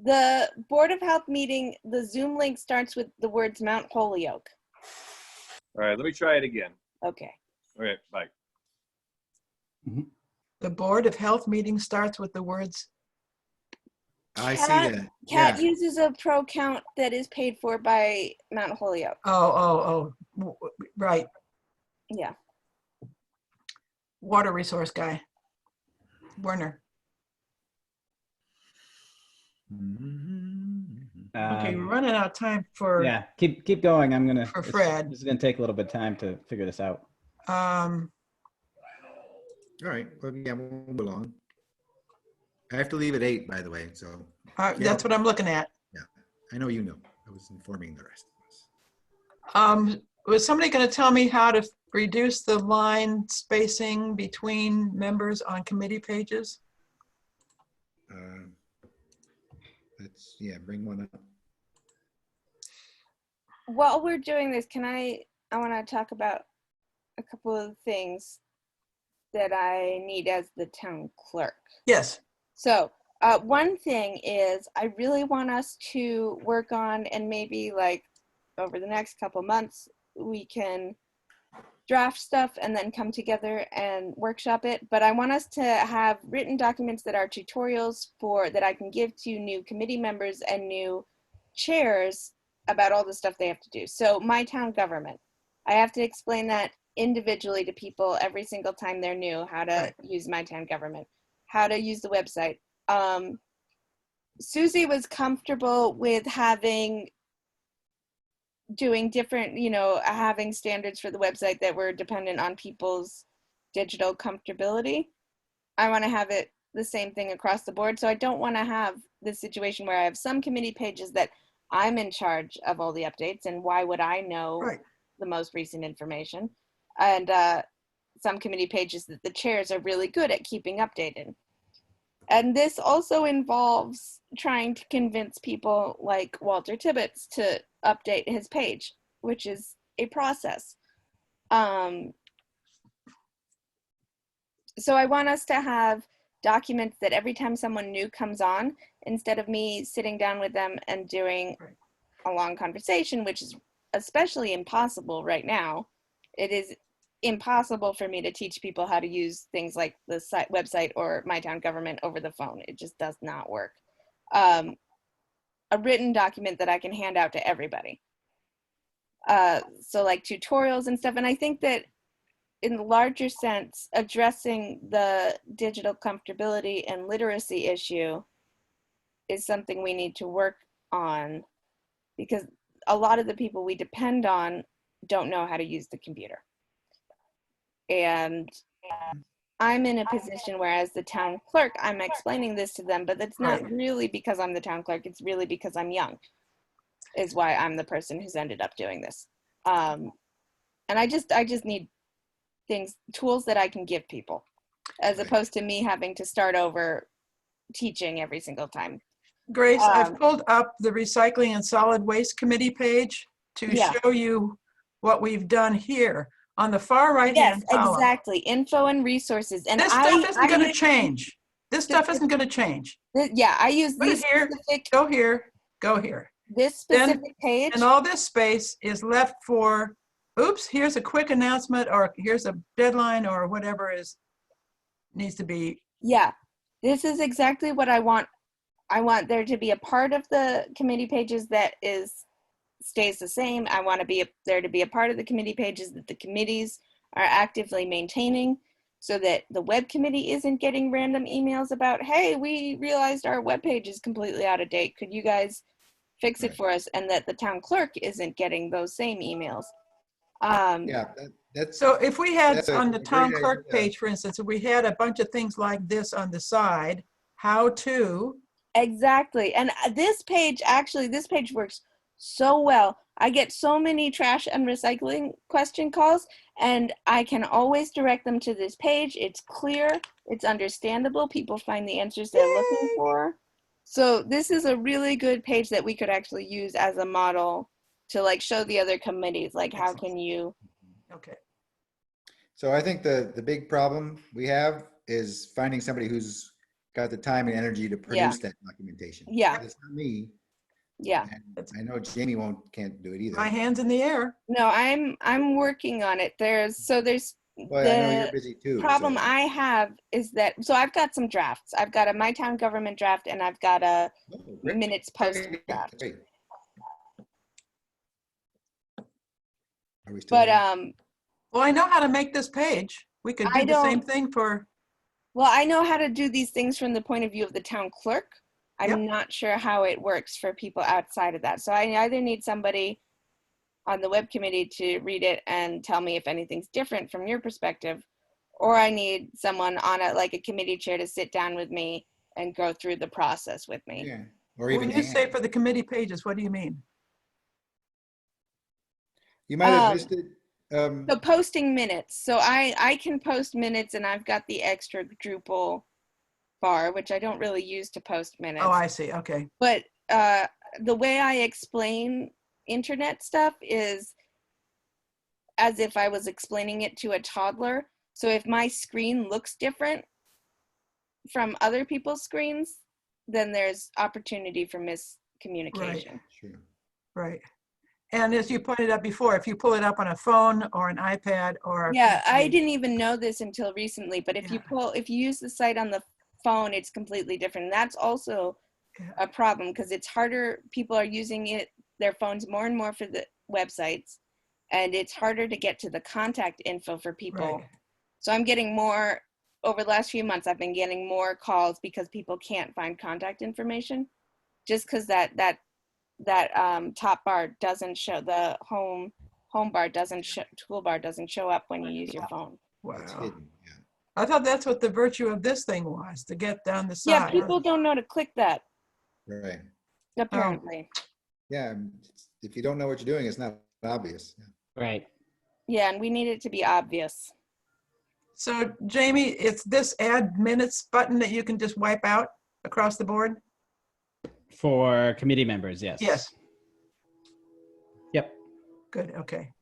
The Board of Health meeting, the Zoom link starts with the words Mount Holyoke. All right, let me try it again. Okay. All right, bye. The Board of Health meeting starts with the words, I see Cat- that. Cat Yeah. uses a pro account that is paid for by Mount Holyoke. right, Yeah. water resource guy, Werner. Mhm. Okay, we're running out of time for, Yeah, keep going. I'm gonna. For Fred. This is gonna take a little bit of time to figure this out. um, All right, well, yeah, we'll move along. I have to leave at 8, by the way, so that's what I'm looking at. I know you know. I was informing the rest of us. Was somebody going to tell me how to reduce the line spacing between members on committee pages? Bring one up. While we're doing this, I want to talk about a couple of things that I need as the town clerk. Yes. So one thing is I really want us to work on, and maybe like over the next couple months, we can draft stuff and then come together and workshop it. But I want us to have written documents that are tutorials that I can give to new committee members and new chairs about all the stuff they have to do. So my town government, I have to explain that individually to people every single time they're new, how to use my town government, how to use the website. Susie was comfortable with doing different, having standards for the website that were dependent on people's digital comfortability. I want to have it the same thing across the board. So I don't want to have this situation where I have some committee pages that I'm in charge of all the updates, and why would I know the most recent information? And some committee pages that the chairs are really good at keeping updated. And this also involves trying to convince people like Walter Tibbetts to update his page, which is a process. So I want us to have documents that every time someone new comes on, instead of me sitting down with them and doing a long conversation, which is especially impossible right now, it is impossible for me to teach people how to use things like the website or my town government over the phone. It just does not work. A written document that I can hand out to everybody. So like tutorials and stuff. And I think that in the larger sense, addressing the digital comfortability and literacy issue is something we need to work on, because a lot of the people we depend on don't know how to use the computer. And I'm in a position where, as the town clerk, I'm explaining this to them, but that's not really because I'm the town clerk. It's really because I'm young, is why I'm the person who's ended up doing this. And I just need tools that I can give people, as opposed to me having to start over teaching every single time. Grace, I've pulled up the Recycling and Solid Waste Committee page to show you what we've done here. On the far right-hand column. Exactly. Info and resources. And this stuff isn't going to change. This stuff isn't going to change. I use this here. Go here. Go here. This specific page. And all this space is left for, oops, here's a quick announcement, or here's a deadline, or whatever needs to be. Yeah. This is exactly what I want. I want there to be a part of the committee pages that stays the same. I want there to be a part of the committee pages that the committees are actively maintaining, so that the web committee isn't getting random emails about, hey, we realized our web page is completely out of date. Could you guys fix it for us? And that the town clerk isn't getting those same emails. So if we had on the town clerk page, for instance, if we had a bunch of things like this on the side, how to. Exactly. And this page works so well. I get so many trash and recycling question calls, and I can always direct them to this page. It's clear, it's understandable. People find the answers they're looking for. So this is a really good page that we could actually use as a model to like show the other committees, like how can you. Okay. So I think the big problem we have is finding somebody who's got the time and energy to produce that documentation. Yeah. It's not me. Yeah. And I know Jamie can't do it either. My hand's in the air. No, I'm working on it. Well, I know you're busy too. Problem I have is that, so I've got some drafts. I've got a My Town Government draft, and I've got a minutes post draft. Great. Are we still But well, I know how to make this page. We could do the same thing for. Well, I know how to do these things from the point of view of the town clerk. I'm not sure how it works for people outside of that. So I either need somebody on the web committee to read it and tell me if anything's different from your perspective, or I need someone on like a committee chair to sit down with me and go through the process with me. Yeah. Or even When you say Ann. for the committee pages, what do you mean? You might have Um, missed it. So posting minutes. So I can post minutes, and I've got the extra Drupal bar, which I don't really use to post minutes. Oh, I see. Okay. But the way I explain internet stuff is as if I was explaining it to a toddler. So if my screen looks different from other people's screens, then there's opportunity for miscommunication. Sure. Right. And as you pointed out before, if you pull it up on a phone or an iPad or a Yeah, I PC, didn't even know this until recently, but if you use the site on the phone, it's completely different. That's also Yeah. a problem because it's harder. People are using their phones more and more for the websites, and it's harder to get to the contact info for people. Right. So I'm getting more, over the last few months, I've been getting more calls because people can't find contact information just because that top bar doesn't show, the home bar doesn't show, toolbar doesn't show up when you use your phone. It's Wow. hidden. Yeah. I thought that's what the virtue of this thing was, to get down the Yeah, side. people don't know to click that, Right. apparently. Yeah. If you don't know what you're doing, it's not obvious. Yeah. Right. Yeah, and we need it to be obvious. So Jamie, it's this add minutes button that you can just wipe out across the board? For committee members, yes. Yes. Yep. Good, okay.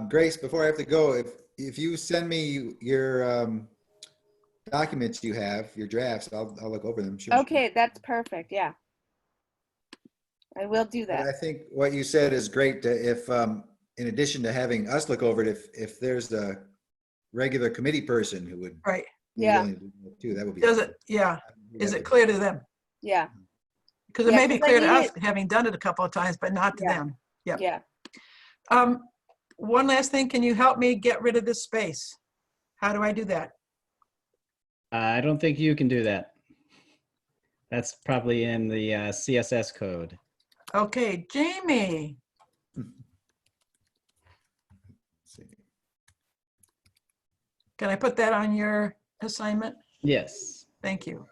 Grace, before I have to go, if you send me your documents you have, your drafts, I'll look over them. Sure. Okay, that's perfect, yeah. I will do But I that. think what you said is great. If in addition to having us look over it, if there's a regular committee person who would Right. be Yeah. willing to do that too, that would be. Does it, yeah, is it clear to them? Yeah, Because it Yeah, may be 'cause I clear to need us, having done it a couple of times, but not to Yeah. them. Yep. yeah. One last thing, can you help me get rid of this space? How do I do that? I don't think you can do that. That's probably in the CSS code. Okay, Jamie, Let's see. can I put that on your assignment? Yes. Thank you.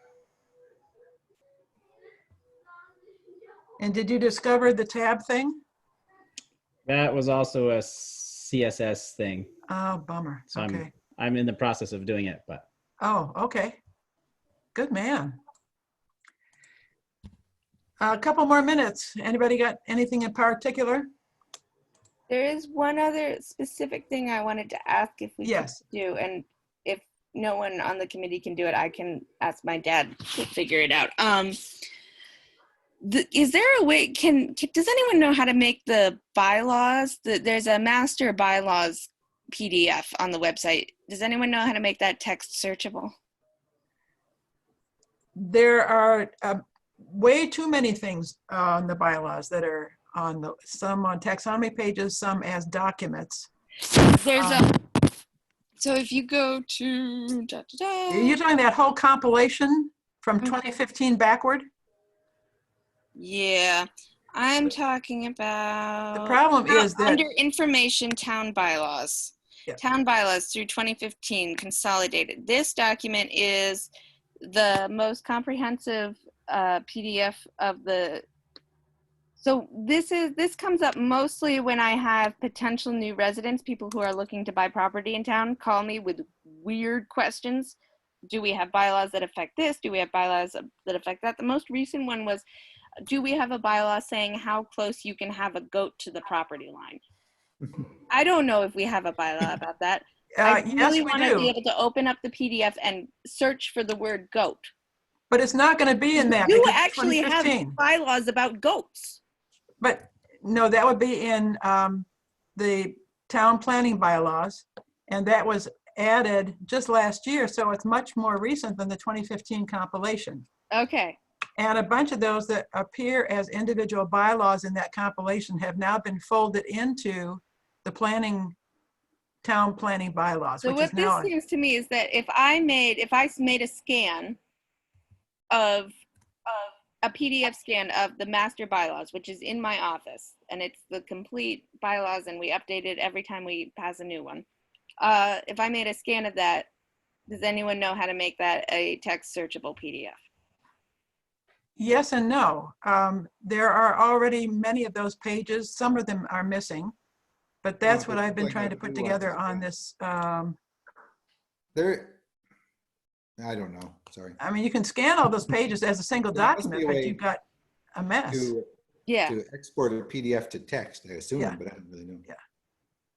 And did you discover the tab thing? That was also a CSS thing. Oh, bummer. So Okay. I'm in the process of doing it, but Oh, okay. Good man. A couple more minutes. Anybody got anything in particular? There is one other specific thing I wanted to ask if we Yes. could do, and if no one on the committee can do it, I can ask my dad to figure it out. Is there a way, does anyone know how to make the bylaws? There's a master bylaws PDF on the website. Does anyone know how to make that text searchable? There are way too many things on the bylaws that are on some on taxonomy pages, some as documents. There's so if you go to, You're talking that whole compilation from 2015 backward? Yeah, I'm talking about The problem is that under information town bylaws. Yeah. Town bylaws through 2015 consolidated. This document is the most comprehensive PDF of the. So this comes up mostly when I have potential new residents, people who are looking to buy property in town, call me with weird questions. Do we have bylaws that affect this? Do we have bylaws that affect that? The most recent one was, do we have a bylaw saying how close you can have a goat to the property line? I don't know if we have a bylaw about that. I yes, really we want to be do. able to open up the PDF and search for the word goat. But it's not going to be in that You because it's actually have 2015. bylaws about goats. But no, that would be in the town planning bylaws. And that was added just last year. So it's much more recent than the 2015 compilation. Okay. And a bunch of those that appear as individual bylaws in that compilation have now been folded into the town planning bylaws. So which what is now, this seems to me is that if I made a scan of a PDF scan of the master bylaws, which is in my office, and it's the complete bylaws, and we update it every time we pass a new one. If I made a scan of that, does anyone know how to make that a text searchable PDF? Yes and no. There are already many of those pages. Some of them are missing, but that's what I've been trying to put together on this. There, I don't know, sorry. I mean, you can scan all those pages as a single There must be document, a but way you've got a mess. Yeah. To export a PDF to text, I assume, Yeah. but I don't really know.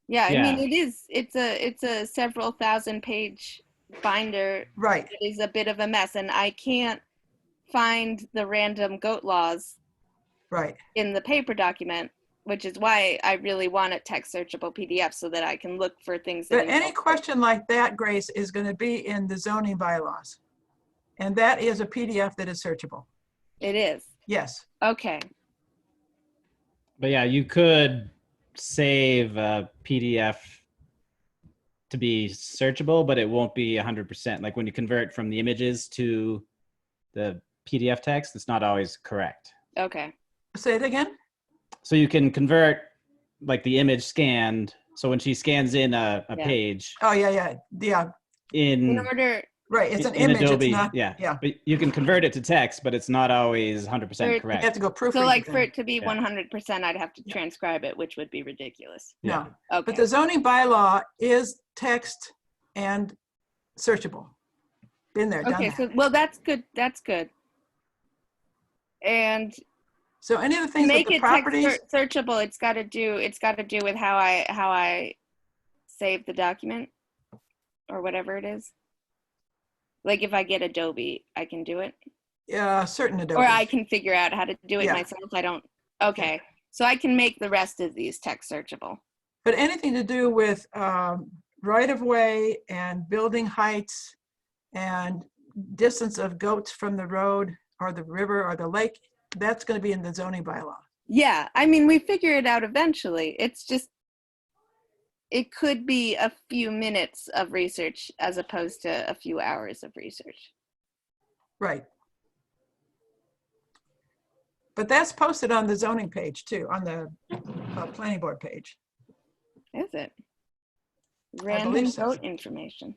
Yeah, I Yeah. mean, it's a several thousand page binder. Right. It is a bit of a mess, and I can't find the random goat laws Right. in the paper document, which is why I really want a text searchable PDF so that I can look for things. But any question like that, Grace, is going to be in the zoning bylaws. And that is a PDF that is searchable. It is. Yes. Okay. But yeah, you could save a PDF to be searchable, but it won't be 100%. Like when you convert from the images to the PDF text, it's not always correct. Okay. Say it again. So you can convert like the image scanned. So when she scans in a Yeah. page Oh, yeah, yeah. Yeah. In in order Right. It's an in image. Adobe, It's not. yeah. Yeah. But you can convert it to text, but it's not always For 100% it- You correct. have to go proofread. so like it for then. it to be Yeah. 100%, I'd have to transcribe it, which would be ridiculous. Yeah. No. Okay. But the zoning bylaw is text and searchable. Been there, done Okay. that. So well, that's good. That's good. And So any of the to things with make the it properties, text searchable, it's got to do with how I save the document or whatever it is. Like if I get Adobe, I can do it, certain Adobe. or I can figure out how to do it Yeah. myself. I don't. Okay, so I can make the rest of these text searchable. But anything to do with right of way and building heights and distance of goats from the road or the river or the lake, that's going to be in the zoning bylaw. Yeah, I mean, we figure it out eventually. It's just, it could be a few minutes of research as opposed to a few hours of research. Right. But that's posted on the zoning page too, on the planning board page. Is it? believe Random so. vote information.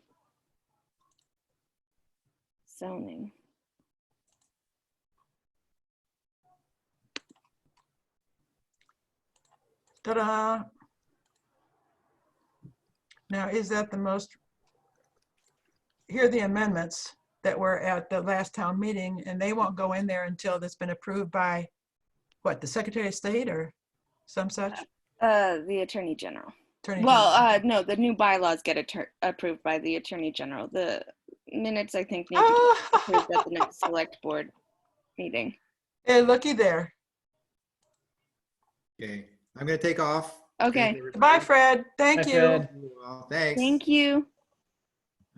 Zoning. Ta-da. Now, is that the most, here are the amendments that were at the last town meeting, and they won't go in there until it's been approved by, what, the Secretary of State or some such? The Attorney General. Attorney Well, General. no, the new bylaws get approved by the Attorney General. The minutes, I think, need to Oh. be approved at the next select board meeting. Hey, looky there. Okay, I'm gonna take off. Okay. Thank you, Bye, everybody. Fred. Thank Bye, you. Fred. Well, thanks. Thank you.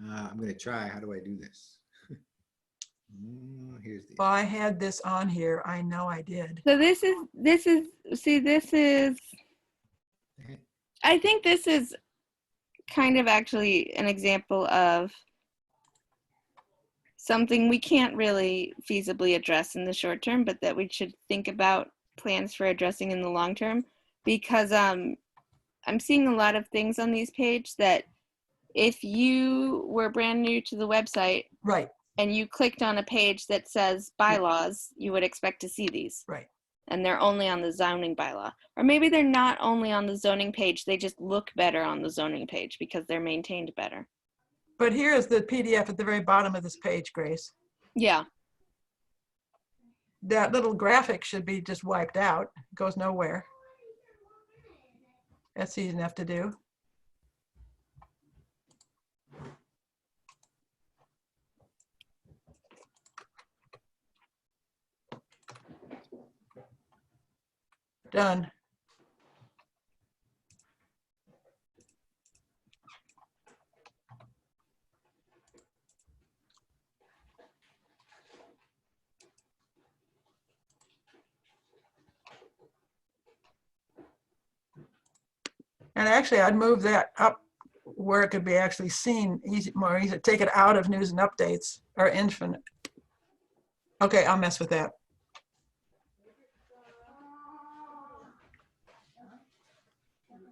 I'm gonna try. How do I do this? Here's the. Well, I had this on here. I know I did. So this is, I think this is kind of actually an example of something we can't really feasibly address in the short term, but that we should think about plans for addressing in the long term, because I'm seeing a lot of things on these pages that if you were brand new to the website Right, and you clicked on a page that says bylaws, you would expect to see these. right. And they're only on the zoning bylaw. Or maybe they're not only on the zoning page, they just look better on the zoning page because they're maintained better. But here is the PDF at the very bottom of this page, Grace. Yeah. That little graphic should be just wiped out. It goes nowhere. That's easy enough to do. Done. And actually, I'd move that up where it could be actually seen more easy, take it out of news and updates or infinite. Okay, I'll mess with that.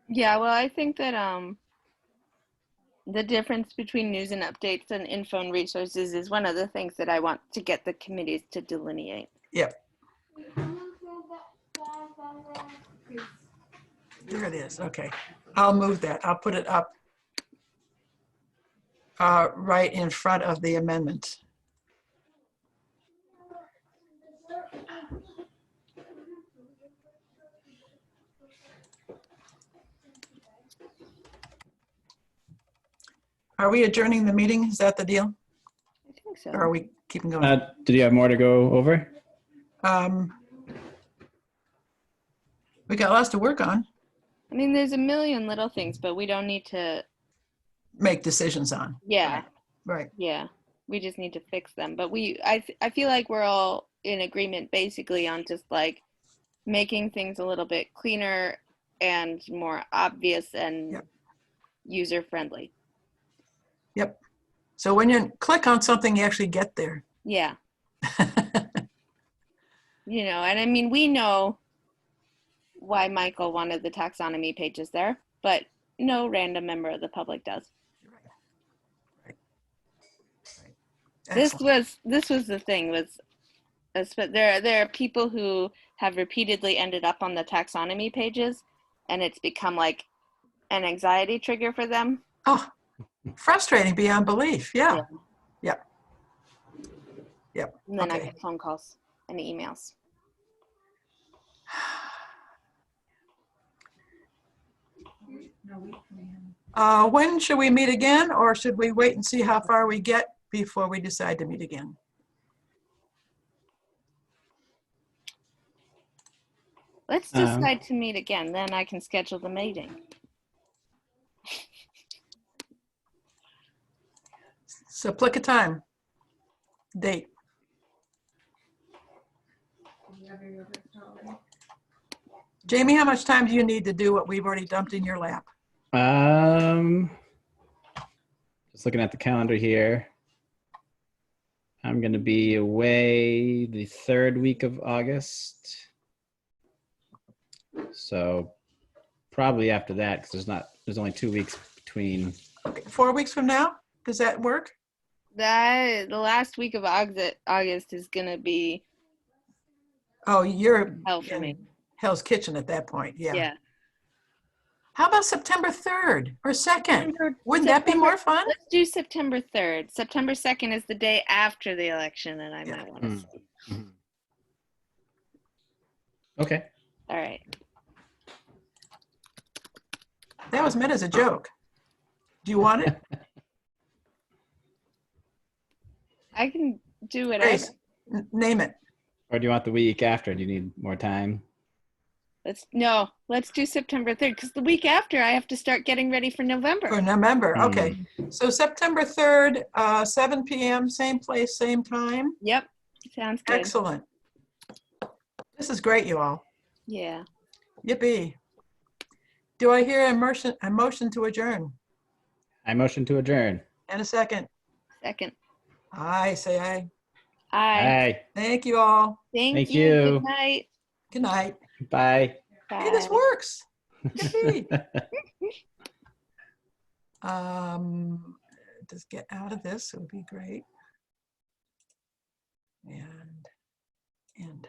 Yeah, well, I think that the difference between news and updates and info and resources is one of the things that I want to get the committees to delineate. Yep. There it is. Okay. I'll move that. I'll put it up right in front of the amendment. Are we adjourning the meeting? Is that the deal? I think so. Or are we keeping going? Did you have more to go over? We got lots to work on, I mean, there's a million little things, but we don't need to. make decisions on. Yeah, Right. yeah. We just need to fix them. But I feel like we're all in agreement basically on just like making things a little bit cleaner and more obvious and Yep. user friendly. Yep. So when you click on something, you actually get there. Yeah. You know, and I mean, we know why Michael wanted the taxonomy pages there, but no random member of the public does. Excellent. This was the thing was there are people who have repeatedly ended up on the taxonomy pages and it's become like an anxiety trigger for them. Oh, frustrating beyond belief. Yeah. Yeah. Yep. And then I Okay. get phone calls and emails. When should we meet again, or should we wait and see how far we get before we decide to meet again? Let's decide to meet again, then I can schedule the meeting. So pick a time, date. Jamie, how much time do you need to do what we've already dumped in your lap? Just looking at the calendar here. I'm going to be away the 3rd week of August. So probably after that, because there's only 2 weeks between. Okay, 4 weeks from now? Does that work? The last week of August is gonna be Oh, you're hell for me. in Hell's Kitchen at that point. Yeah. Yeah. How about September 3rd or 2nd? Wouldn't that be more fun? Let's do September 3rd. September 2nd is the day after the election, and I Yeah. might want to see. Okay. All right. That was meant as a joke. Do you want it? I can do whatever. Grace, name it. Or do you want the week after? Do you need more time? Let's do September 3rd, because the week after I have to start getting ready for November. For November, okay. So September 3rd, 7 p.m., same place, same time. Yep. Sounds good. Excellent. This is great, you all. Yeah. Yippee. Do I hear a motion to adjourn? I motion to adjourn. And a second. Second. Aye, say aye. Aye. Aye. Thank you all. Thank you. Good night. Good night. Bye. Bye. Hey, this works. Yippee. Just get out of this, it would be great. And end.